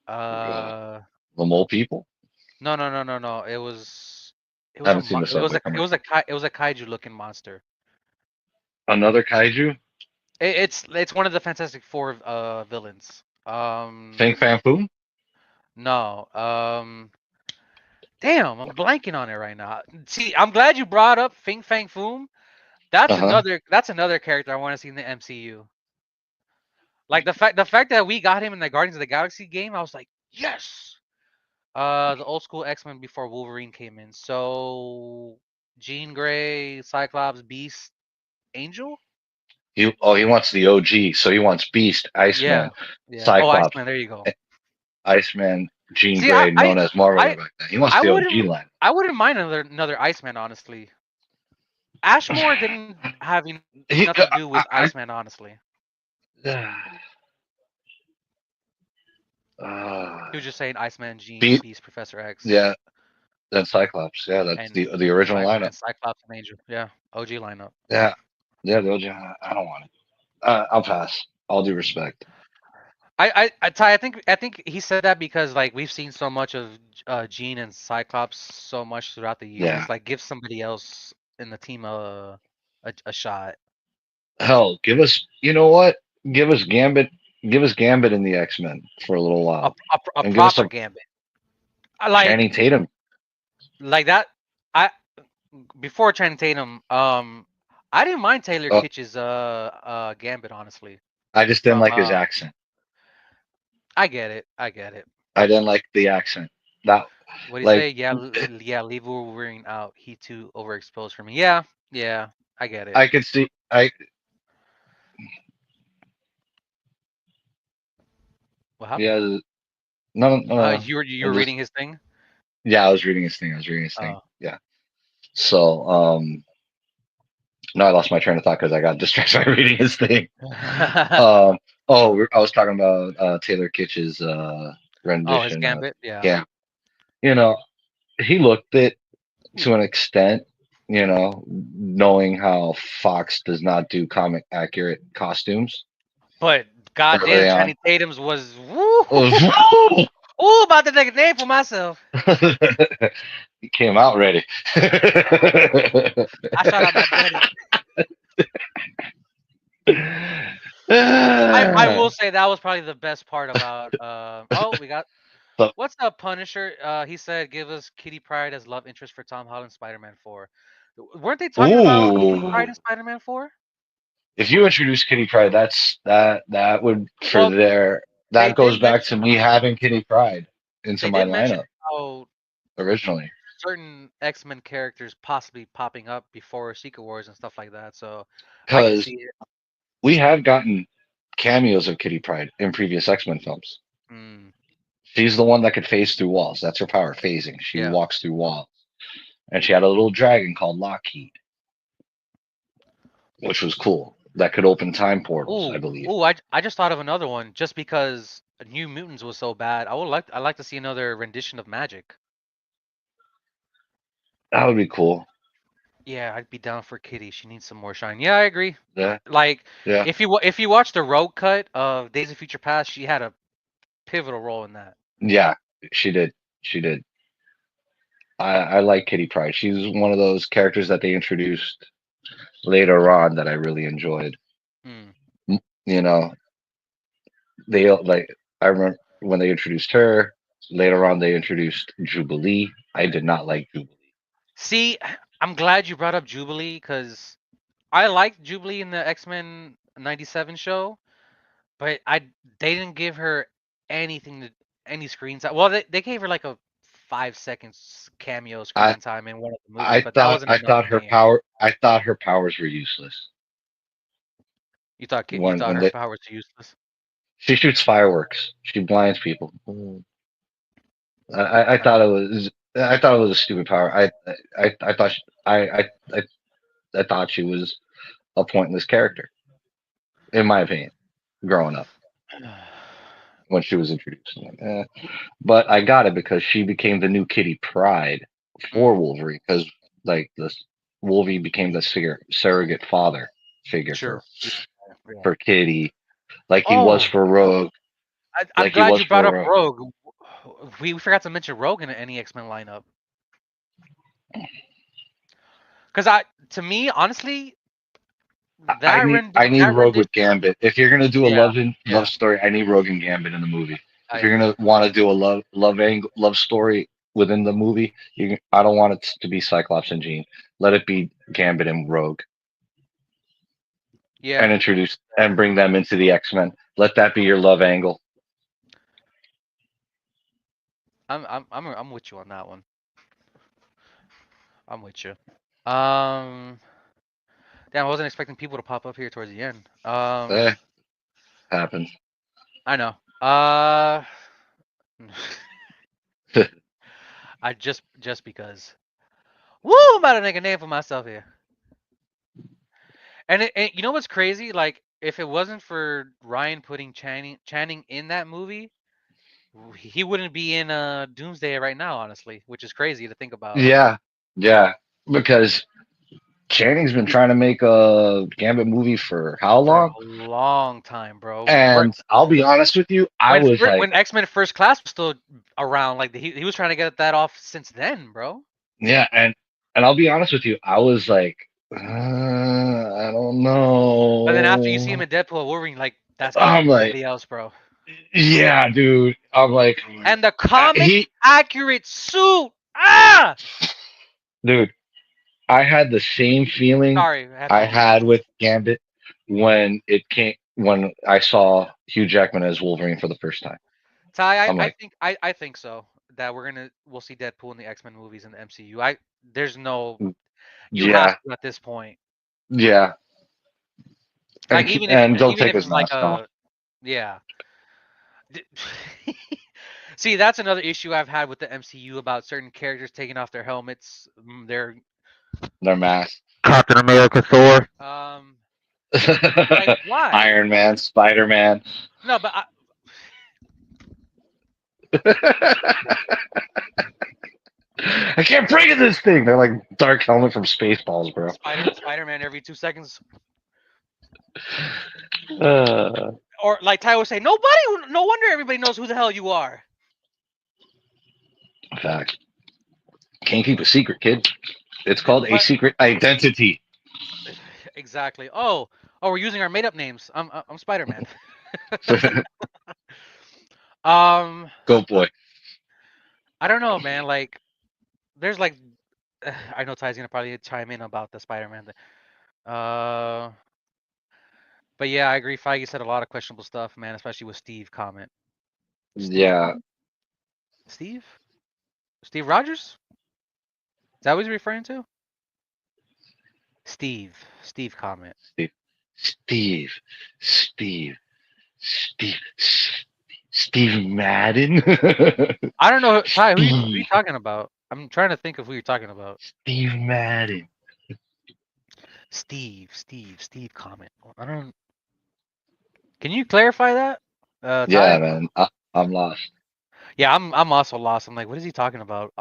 Uh, Uh, the mole people. no. It I was a haven't seen the Subway commercial. it was a kaiju looking monster. Another kaiju. It's one of the Fantastic Four villains. Fang Fan Foom. No. Damn, I'm blanking on it right now. See, I'm glad you brought up Fing Fang Foom. Uh huh. That's another character I want to see in the MCU. Like the fact that we got him in the Guardians of the Galaxy game, I was like, yes. The old school X-Men before Wolverine came in. So Jean Grey, Cyclops, Beast, Angel? He wants the OG. So he wants Beast, Yeah. Iceman, Yeah. Oh, Cyclops, Iceman, there you go. eh, Iceman, Jean See, Grey, known as Marvel I back then. He wants I the OG wouldn't line. I wouldn't mind another Iceman, honestly. Ashmore didn't have enough to do He, with Iceman, honestly. He was uh, just saying Iceman, Jean, Beast, Beast, Professor X, yeah, then Cyclops. Yeah, that's the original lineup. and Cyclops and Angel. Yeah, OG lineup. Yeah, yeah, the OG. I don't want it. I'll pass. All due respect. Ty, I think he said that because like we've seen so much of Jean and Cyclops so much throughout the Yeah. years. Like, give somebody else in the team a shot. Hell, give us. You know what? Give us Gambit. Give us Gambit in the X Men for a little while, A and give us proper some Gambit. I like Channing Tatum. like that. I before Channing Tatum, I didn't mind Taylor Oh, Kitsch's Gambit, honestly. I just didn't From like his accent. I get it. I get it. I didn't like the accent. That What do you like say? Yeah, yeah. Leave Wolverine out. He too overexposed for me. Yeah, yeah. I get it. I could see. I What happened? yeah. No, no, no, no. You I were just reading his thing. yeah. I was reading his thing. I was reading his thing. Oh. Yeah. So no, I lost my train of thought because I got distracted by reading his thing. Um. Oh, I was talking about Taylor Kitsch's Oh, his rendition of Gambit. Yeah. yeah. You know. he looked it to an extent, knowing how Fox does not do comic accurate costumes But goddamn, early on. Channing Tatum's was woo. he Ooh, about to take a name for myself. came out ready. I shot out my daddy. I will say that was probably the best part about. Oh, we got So, what's the Punisher? He said, "Give us Kitty Pryde as love interest for Tom Holland Spider-Man 4." Weren't they talking about Kitty Pryde ooh, in Spider-Man 4? if you introduce Kitty Pride, that would for Well, their they that did goes back mention to me having Kitty Pride into they my did mention lineup how originally. certain X-Men characters possibly popping up before Secret Wars and stuff like that. So I can Because see it. we have gotten cameos of Kitty Pride in previous X-Men films. Mm, She's the one that could phase through walls. That's her power, phasing. She yeah. walks through walls. And she had a little dragon called Lockheed, which was cool. That could open time portals, I Ooh, believe. ooh! I just thought of another one. Just because New Mutants was so bad, I like to see another rendition of Magic. That would be cool. Yeah, I'd be down for Kitty. She needs some more shine. Yeah, I agree. Yeah, Like yeah, if you watch the Rogue cut of Days of Future Past, she had a pivotal role in that. yeah. She did. She did. I like Kitty Pryde. She's one of those characters that they introduced later on that I really enjoyed. Hmm. You know, they like I remember when they introduced her. Later on, they introduced Jubilee. I did not like Jubilee. See, I'm glad you brought up Jubilee because I liked Jubilee in the X-Men '97 show, but I they didn't give her anything to any screen time. Well, they gave her like a 5 seconds cameo I screen time in one of the movies, I but that thought wasn't I enough thought for her me. power I thought her powers were useless You when thought when her they powers were useless? she shoots fireworks. She blinds people. I Uh, thought it was a stupid power. I thought I I thought she was a pointless character in my opinion growing up when she was introduced. I'm like, but I got it because she became the new Kitty Pride for mm, Wolverine because like this Wolverine became the surrogate father figure sure. Yeah, yeah. for Kitty like he was Oh, for Rogue I'm like he glad was you brought up for Rogue. We forgot to mention Rogue in any X-Men lineup. Because to me, honestly, I need that Rogue rendition, with Gambit. If you're gonna do a yeah, love yeah, story, I need Rogue and Gambit in the movie. I If you're agree. gonna want to do a love story within the movie, I don't want it to be Cyclops and Jean. Let it be Gambit and Rogue, Yeah, and introduce and bring them into the X Men. Let that be your love angle. I'm with you on that one. I'm with you. Um, damn, I wasn't expecting people to pop up here towards the end. Eh, happens. I know. I just because. Woo! I'm about to make a name for myself here. And you know what's crazy? Like, if it wasn't for Ryan putting Channing in that movie, he wouldn't be in Doomsday right now, honestly, which is crazy to think about. Yeah, yeah. Because Channing's been trying to make a Gambit movie for how For a long? long time, bro. And I'll be honest with you, I was like, When X Men First Class was still around, like he was trying to get that off since then, bro. yeah, and I'll be honest with you, I was like, I don't But then after you see him know. in Deadpool and Wolverine, like that's got to I'm be like, somebody else, bro. yeah, dude. I'm like, And the comic he, accurate suit. Ah, dude. I had the same feeling sorry, I had to I use that. had with Gambit when I saw Hugh Jackman as Wolverine for the first time. Ty, I'm like, I think so. That we'll see Deadpool in the X Men movies in the MCU. There's no you have yeah, to at this point. yeah, Like and don't even take if his it's like mask off. a yeah. D- See, that's another issue I've had with the MCU about certain characters taking off their helmets. Their Their mask. Captain America, Thor. Like why? Iron Man, Spider Man. No, but I can't break this thing. They're like Dark Helmet from Spaceballs, bro. Spider-Man every 2 seconds. Uh, Or like Ty would say, no wonder everybody knows who the hell you are. fact. Can't keep a secret, kid. It's called a But secret identity. exactly. We're using our made-up names. I'm Spider-Man. um, Go boy. I don't know, man. Like, there's like, I know Ty's gonna probably chime in about the Spider-Man thing. Uh, but yeah, I agree. Feige said a lot of questionable stuff, man, especially with Steve comment. Steve Yeah. comment? Steve? Steve Rogers? Is that what he's referring to? Steve. Steve comment. Steve. Steve. Steve. Steve. Steve Madden. I don't know, Ty. Who you Steve. talking about? I'm trying to think of who you're talking about. Steve Madden. Steve comment. I don't. Can you clarify that, Yeah, Ty? man. I'm lost. Yeah, I'm also lost. I'm like, what is he talking about?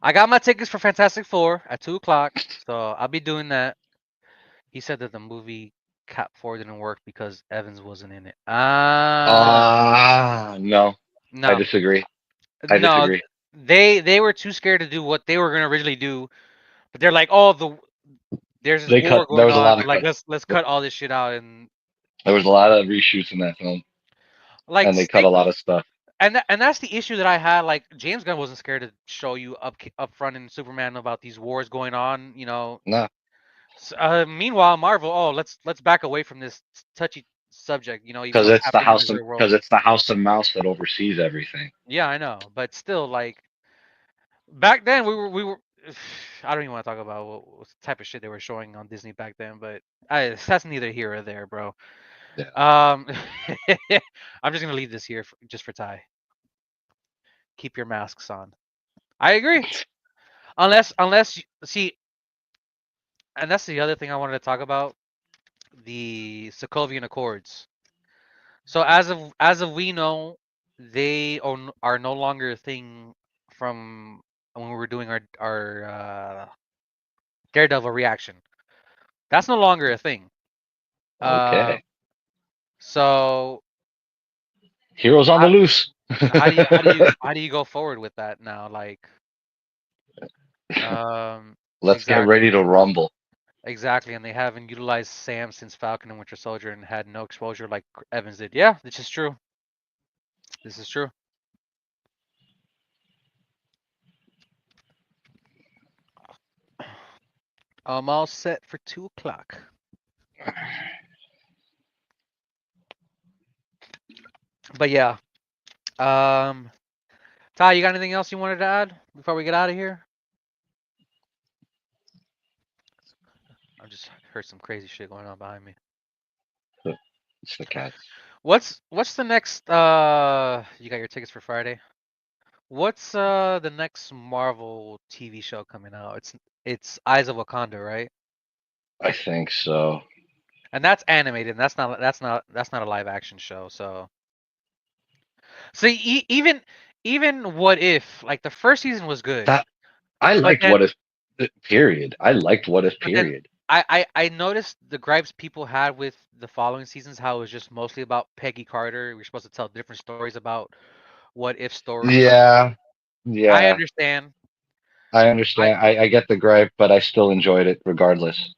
I got my tickets for Fantastic Four at 2 o'clock, so I'll be doing that. He said that the movie Cat 4 didn't work because Evans wasn't in it. No. I No, disagree. I no, disagree. they were too scared to do what they were gonna originally do. But they're like, oh, there's this They war cut. There going was a on. lot of Like, cut. let's cut all this shit out and There was a lot of reshoots in that film, like and they cut a stick. lot of stuff. And that's the issue that I had. Like James Gunn wasn't scared to show you up front in Superman about these wars going on. No, Meanwhile, Marvel, oh, let's back away from this touchy subject. Even because though it's it's the happening in the house of real world. because it's the house of mouse that oversees everything. Yeah, I know, but still, like back then, we were. I don't even want to talk about what type of shit they were showing on Disney back then, but that's neither here or there, bro. Yeah. Um, I'm just gonna leave this here just for Ty. Keep your masks on. I agree. See, and that's the other thing I wanted to talk about, the Sokovian Accords. So as of we know, are no longer a thing from when we were doing our Daredevil reaction. That's no longer a thing. Uh, Okay. so Heroes on the how, loose. how do you go forward with that now? Like, Let's get exactly. ready to rumble. Exactly, and they haven't utilized Sam since Falcon and Winter Soldier and had no exposure like Evans did. Yeah, this is true. This is true. I'm all set for 2 o'clock. But yeah, um, Ty, you got anything else you wanted to add before we get out of here? I just heard some crazy shit going on behind me. It's the cats. What's the next? You got your tickets for Friday. What's the next Marvel TV show coming out? It's Eyes of Wakanda, right? I think so. And that's animated. And that's not a live action show. So even What If, like the first season was good, That I but liked then What If. Period. I liked What If. but then Period. I noticed the gripes people had with the following seasons, how it was just mostly about Peggy Carter. We're supposed to tell different stories about What If story. Yeah. I Yeah. understand. I I understand. I get the gripe, but I still enjoyed it regardless.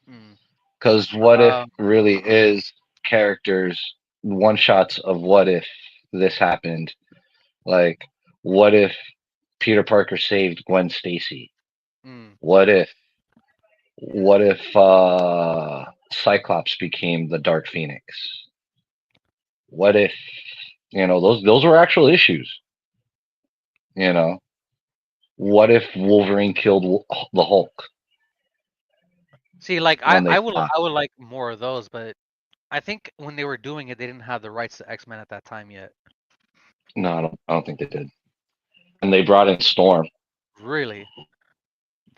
mm, Because What If uh, really is characters, one shots of what if this happened. Like, what if Peter Parker saved Gwen Stacy? mm. What if Cyclops became the Dark Phoenix? What if those were actual issues? You know, what if Wolverine killed the Hulk See, like I when they I would fought? I would like more of those, but I think when they were doing it, they didn't have the rights to X-Men at that time yet. No, I don't think they did. And they brought in Storm Really,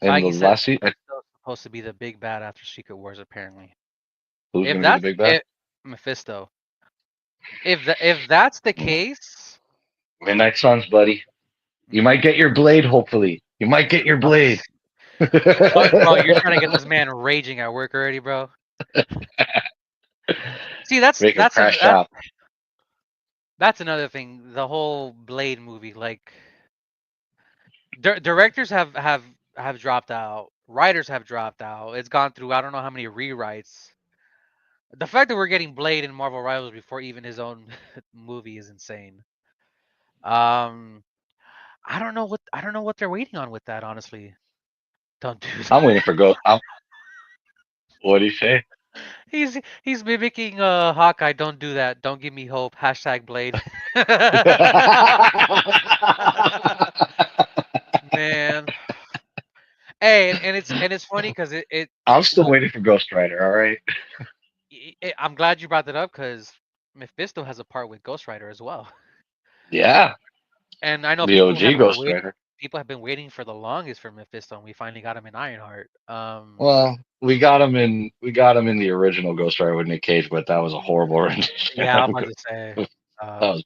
in the Feige said last season. Mephisto's supposed to be the big bad after Secret Wars, apparently. Who's If going to be the that's big bad? it, Mephisto. If that's the case, Midnight Suns, buddy. You might get your blade. Hopefully, you might get your Uh, blade. bro, you're trying to get this man raging at work already, bro. See, Make him crash shop. that's another thing. The whole Blade movie, like directors have dropped out, writers have dropped out. It's gone through I don't know how many rewrites. The fact that we're getting Blade in Marvel Rivals before even his own movie is insane. Um, I don't know what they're waiting on with that. Honestly, don't do I'm that. waiting for Ghost. What do you say? He's mimicking Hawkeye. Don't do that. Don't give me hope. Hashtag Blade. Man, hey, and it's funny because I'm you still know waiting for Ghost Rider. All right. I'm glad you brought that up because Mephisto has a part with Ghost Rider as well, Yeah, and I know the OG Ghost Rider. people have been waiting for the longest for Mephisto, and we finally got him in Ironheart. Well, we got him in the original Ghost Rider with Nick Cage, but that was a horrible rendition Yeah, I'm of about Ghost. to say. That Um, was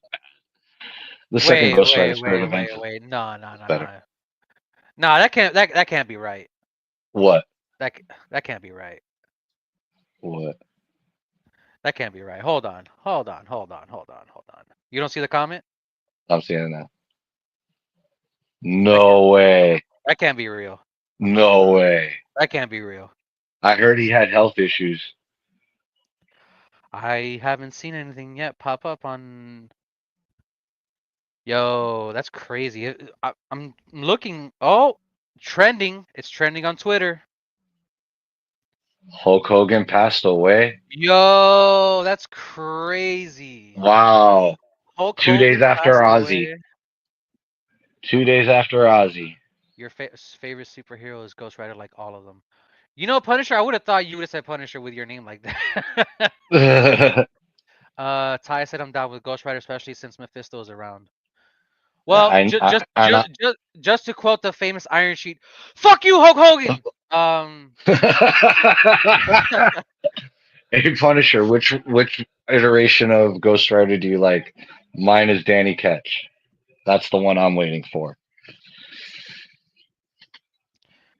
the second Ghost Rider Spirit Adventures wait. No, no, is no, better. no. No, that can't be right. What? That can't be right. What? That can't be right. Hold on. You don't see the comment? I'm seeing that. That can't No way. that can't be real. No way. That can't be real. I heard he had health issues. I haven't seen anything yet pop up on. Yo, that's crazy. I'm looking. Oh, trending. It's trending on Twitter. Hulk Hogan passed away. Yo, that's crazy. Wow. Hulk 2 days Hogan after passed Ozzy. away. 2 days after Ozzy. Your favorite superhero is Ghost Rider, like all of them. You know, Punisher. I would have thought you would have said Punisher with your name like that. Ty said I'm down with Ghost Rider, especially since Mephisto is around. Well, just to quote the famous Iron Sheet, "Fuck you, Hulk Hogan." Um, Hey Punisher, which iteration of Ghost Rider do you like? Mine is Danny Ketch. That's the one I'm waiting for.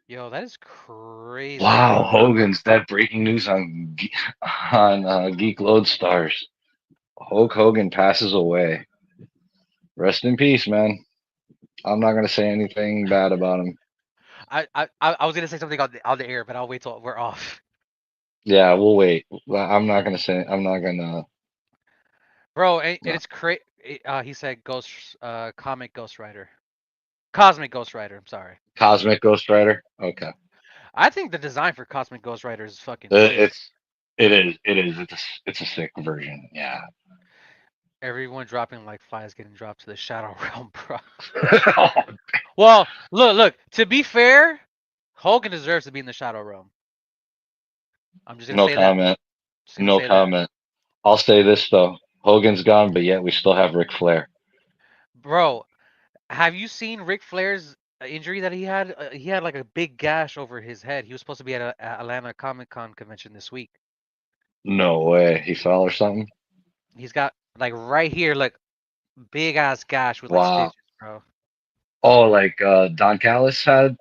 yo, that is crazy, Wow, bro. Hogan's dead. Breaking news on Geek Lodestars. Hulk Hogan passes away. Rest in peace, man. I'm not gonna say anything bad about him. I was gonna say something on the air, but I'll wait till we're off. Yeah, we'll wait. Well, I'm not gonna say. I'm not gonna. Bro, and No. it's crazy. He said comic Ghost Rider, Cosmic Ghost Rider. I'm sorry. Cosmic Ghost Rider. Okay. I think the design for Cosmic Ghost Rider is fucking dope. It's it is it is it's a sick version. Yeah. Everyone dropping like flies getting dropped to the Shadow Realm, bro. Oh, Well, look. To be fair, Hogan deserves to be in the Shadow Realm. I'm just gonna no say that. comment. Just gonna No say that, comment. I'll say this though. Hogan's gone, but yet we still have Ric Flair. bro. Have you seen Ric Flair's injury that he had? He had like a big gash over his head. He was supposed to be at a Atlanta Comic Con convention this week. No way. He fell or something. He's got like right here, like big ass gash with like Wow. stitches, bro. Oh, like Don Callis had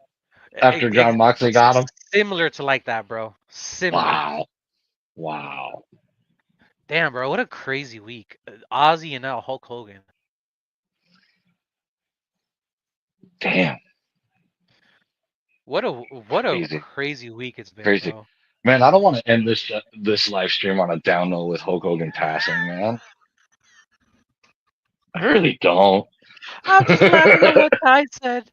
after John Moxley got him. Similar to like that, bro. Similar. Wow. Wow. Damn, bro. What a crazy week. Ozzy and now Hulk Hogan. Damn. What a Crazy. crazy week it's been, Crazy. bro. Man, I don't want to end this live stream on a down note with Hulk Hogan passing, man. I really don't. I'm just laughing at what Ty said.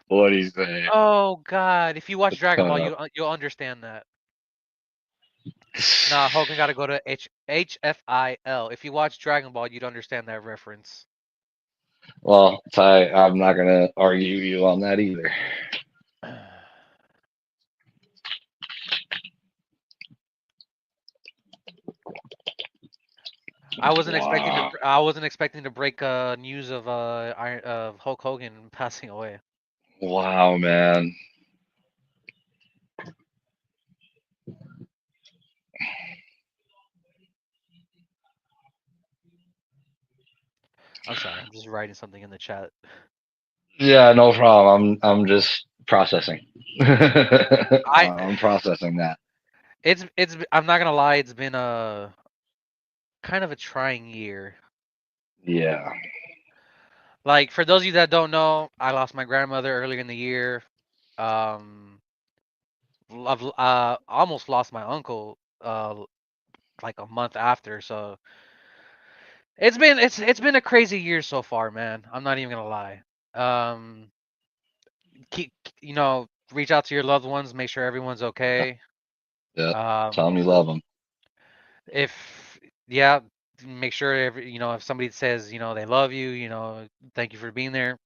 What do you say? Oh God! If you watch Dragon Ball, Uh, you'll understand that. Nah, Hogan got to go to HFIL. If you watch Dragon Ball, you'd understand that reference. well, Ty, I'm not gonna argue you on that either. Wow. I wasn't expecting to break news of of Hulk Hogan passing away. Wow, man. I'm sorry. I'm just writing something in the chat. Yeah, no problem. I'm just processing. I I'm processing that. it's I'm not gonna lie, it's been a kind of a trying year. Yeah. Like for those of you that don't know, I lost my grandmother earlier in the year. Um, I've almost lost my uncle like a month after. So it's been a crazy year so far, man. I'm not even gonna lie. Um, keep reach out to your loved ones, make sure everyone's Yeah. okay. Yeah. Tell them Um, you love them. if yeah, make sure if somebody says they love you, thank you for being there,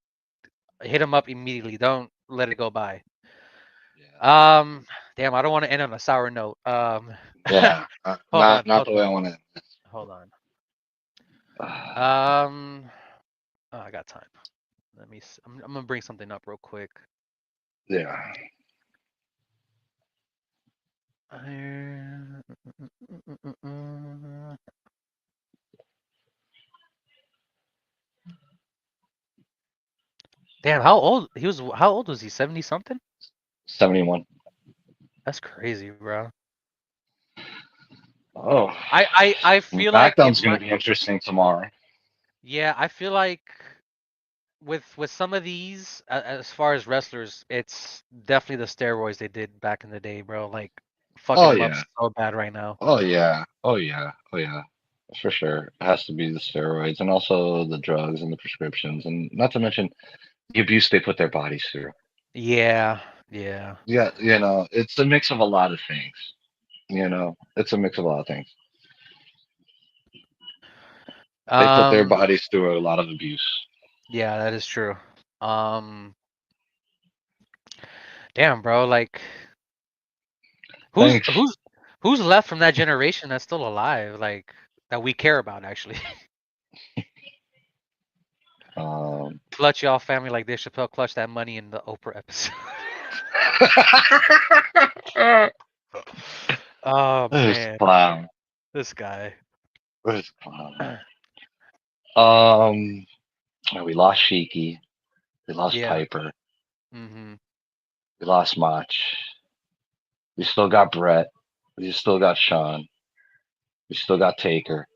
hit them up immediately. Don't let it go by. Yeah. Um, damn, I don't want to end on a sour note. Yeah. Hold Not on, not the way I want to. hold on. Uh, Um, oh, I got time. I'm gonna bring something up real quick. yeah. Uh, Damn, how old was he? 70 something? 71. That's crazy, bro. Oh, I feel like it SmackDown's going might. to be interesting tomorrow. Yeah, I feel like with some of these, as far as wrestlers, it's definitely the steroids they did back in the day, bro. Like fucking Oh them up yeah. so bad right now. Oh yeah. Oh yeah. Oh yeah. For sure. It has to be the steroids and also the drugs and the prescriptions and not to mention the abuse they put their bodies through. Yeah, yeah. Yeah, it's a mix of a lot of things. It's a mix of a lot of things. They put their Um, bodies through a lot of abuse. yeah, that is true. Um, damn, bro. Like, who's Thanks. who's who's left from that generation that's still alive? Like that we care about, actually. Um, Clutch y'all family like Dave Chappelle clutched that money in the Oprah episode. Oh this man, clown. this guy. This clown. Um, we lost Sheiky. We lost Yeah. Piper. Mm-hmm. We lost Mach. We still got Brett. We still got Sean. We still got Taker.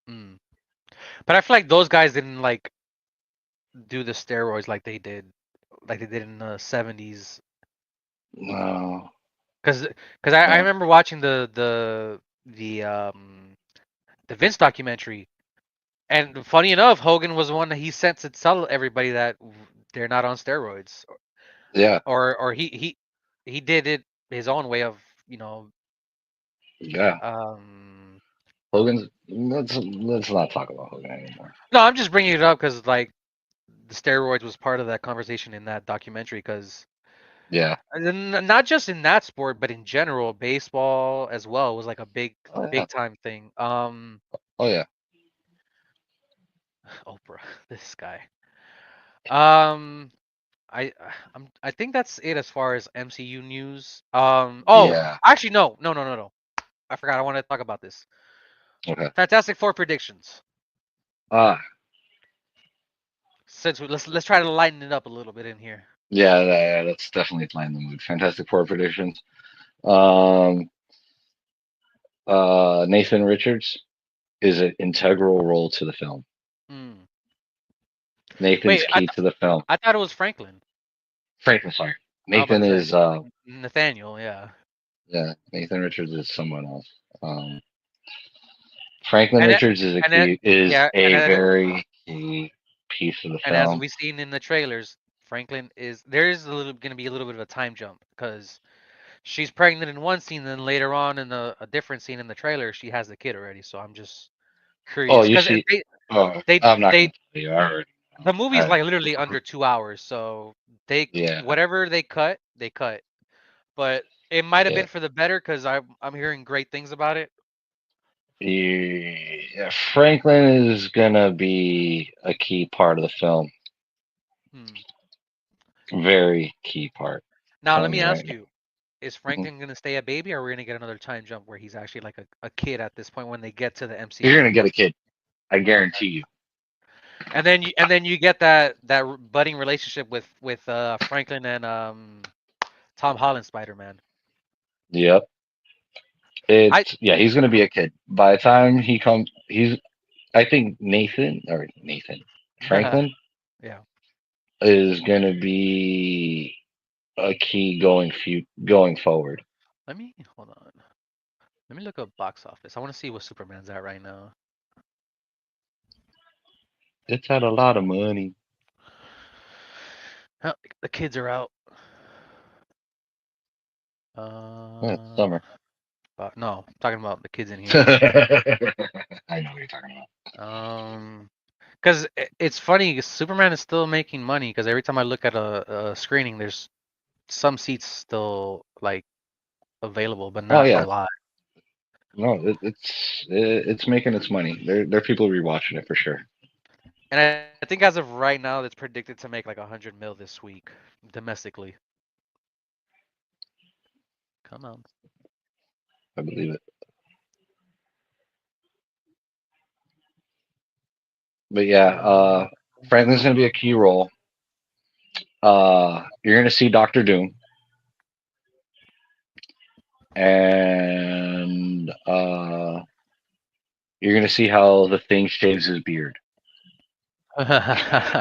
Mm. But I feel like those guys didn't like do the steroids like they did in the 70s. No, Cause I no. remember watching the Vince documentary, and funny enough, Hogan was the one that he sent to tell everybody that they're not on steroids, Yeah, or he did it his own way of you know yeah. um Hogan's. Let's not talk about Hogan anymore. no, I'm just bringing it up because like the steroids was part of that conversation in that documentary because Yeah. not just in that sport but in general baseball as well was like a Oh yeah. big time thing. Oh yeah. Oprah, this guy. um I I think that's it as far as MCU news. Oh, Yeah. actually no. I forgot. I want to talk about this. Okay. Fantastic Four predictions. Ah. Let's try to lighten it up a little bit in here. Yeah, yeah. That's definitely playing the mood. Fantastic Four predictions. Um. Nathan Richards is an integral role to the film. Hmm. Nathan's Wait, key to the film. I thought it was Franklin. Franklin, sorry. I was about Nathan to say is Nathaniel. Yeah, yeah. Nathan Richards is someone else. Um. Franklin and it, Richards is a and it, key is yeah, a very key piece of the and as film. we've seen in the trailers, Franklin is there's a little going to be a little bit of a time jump because she's pregnant in one scene, then later on in a different scene in the trailer, she has the kid already. So I'm just Oh, curious you because see. they Oh, they I'm not they gonna tell you. I already know. the movie's I, like literally under 2 hours, so yeah, whatever they cut. But it might have yeah. been for the better because I'm hearing great things about it. Yeah, Franklin is gonna be a key part of the film. Hmm. Very key part. Now let Telling me you right ask now. you: Is Mhm. Franklin gonna stay a baby, or are we gonna get another time jump where he's actually like a kid at this point when they get to the You're MCU? gonna get a kid. I guarantee you. and then you get that budding relationship with Franklin and Tom Holland Spider-Man. Yep. I It's yeah, he's gonna be a kid. By the time he comes he's I think Nathan Franklin yeah. is gonna be a key going forward. Let me hold on. Let me look up box office. I want to see what Superman's at right now. It's had a lot of money. Oh, the kids are out. Yeah, it's Uh, summer. no, I'm talking about the kids in here. I know what you're talking about. Because it's funny, Superman is still making money. Because every time I look at a screening, there's some seats still like available, but Oh not a yeah, lot. no, it's making its money. There are people rewatching it for sure. And I think as of right now, it's predicted to make like 100 mil this week domestically. Come on. I believe it. But yeah, Franklin's gonna be a key role. You're gonna see Doctor Doom, and you're gonna see how the Thing shaves his beard. that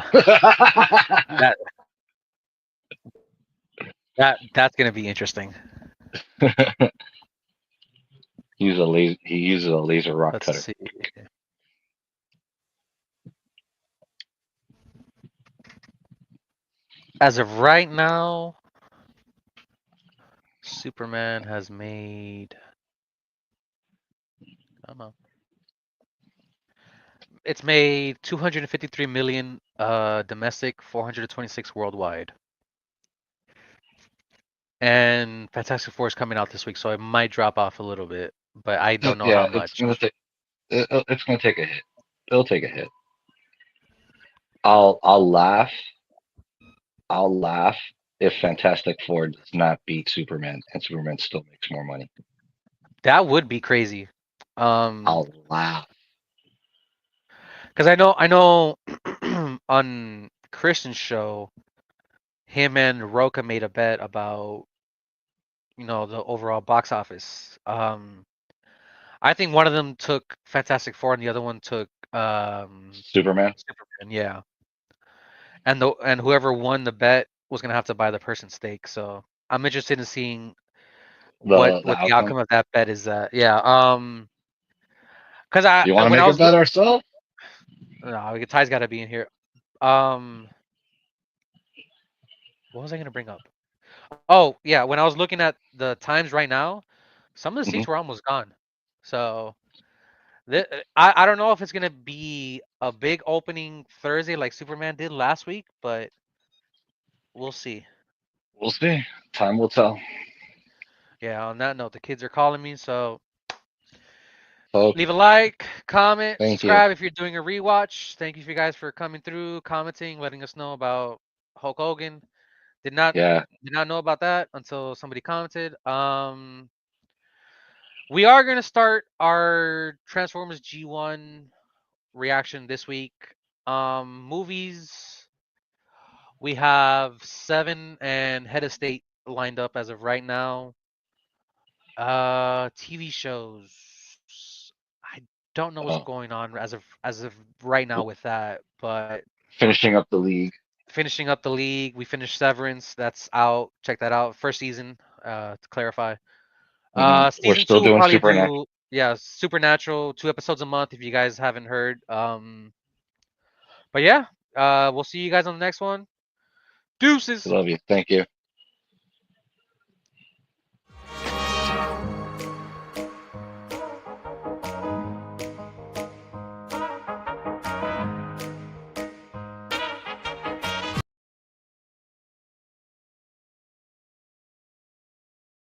that's gonna be interesting. He uses a laser rock Let's cutter. see. As of right now, Superman has made. Come on. It's made 253 million domestic, 426 worldwide. And Fantastic Four is coming out this week, so it might drop off a little bit, but I don't know how Yeah, it's much. gonna take it's gonna take a hit. It'll take a hit. I'll laugh. I'll laugh if Fantastic Four does not beat Superman and Superman still makes more money. That would be crazy. Um, I'll laugh. because I know on Christian's show, him and Roca made a bet about the overall box office. I think one of them took Fantastic Four and the other one took Superman, Superman. Yeah, and whoever won the bet was gonna have to buy the person steak. So I'm interested in seeing what the what the outcome. outcome of that bet is. Yeah. Because I You want to when I make a was look, bet ourselves? no, Ty's got to be in here. Um, what was I gonna bring up? Oh yeah, when I was looking at the times right now, some of the Hmm. seats were almost gone. So I don't know if it's gonna be a big opening Thursday like Superman did last week, but we'll see. We'll see. Time will tell. Yeah, on that note, the kids are calling me, so Folks, leave a like, comment, thank you. subscribe if you're doing a rewatch. Thank you for you guys for coming through, commenting, letting us know about Hulk Hogan. Did not Yeah. did not know about that until somebody commented. We are gonna start our Transformers G1 reaction this week. Movies. We have 7 and Head of State lined up as of right now. TV shows. I don't know what's Uh, going on as of right now with that, but Finishing up the league. finishing up the league. We finished Severance. That's out. Check that out. First season. To clarify. We're Season still two we'll doing probably Supernatural. do Supernatural, 2 episodes a month if you guys haven't heard. But yeah, we'll see you guys on the next one. Deuces. Love you. Thank you.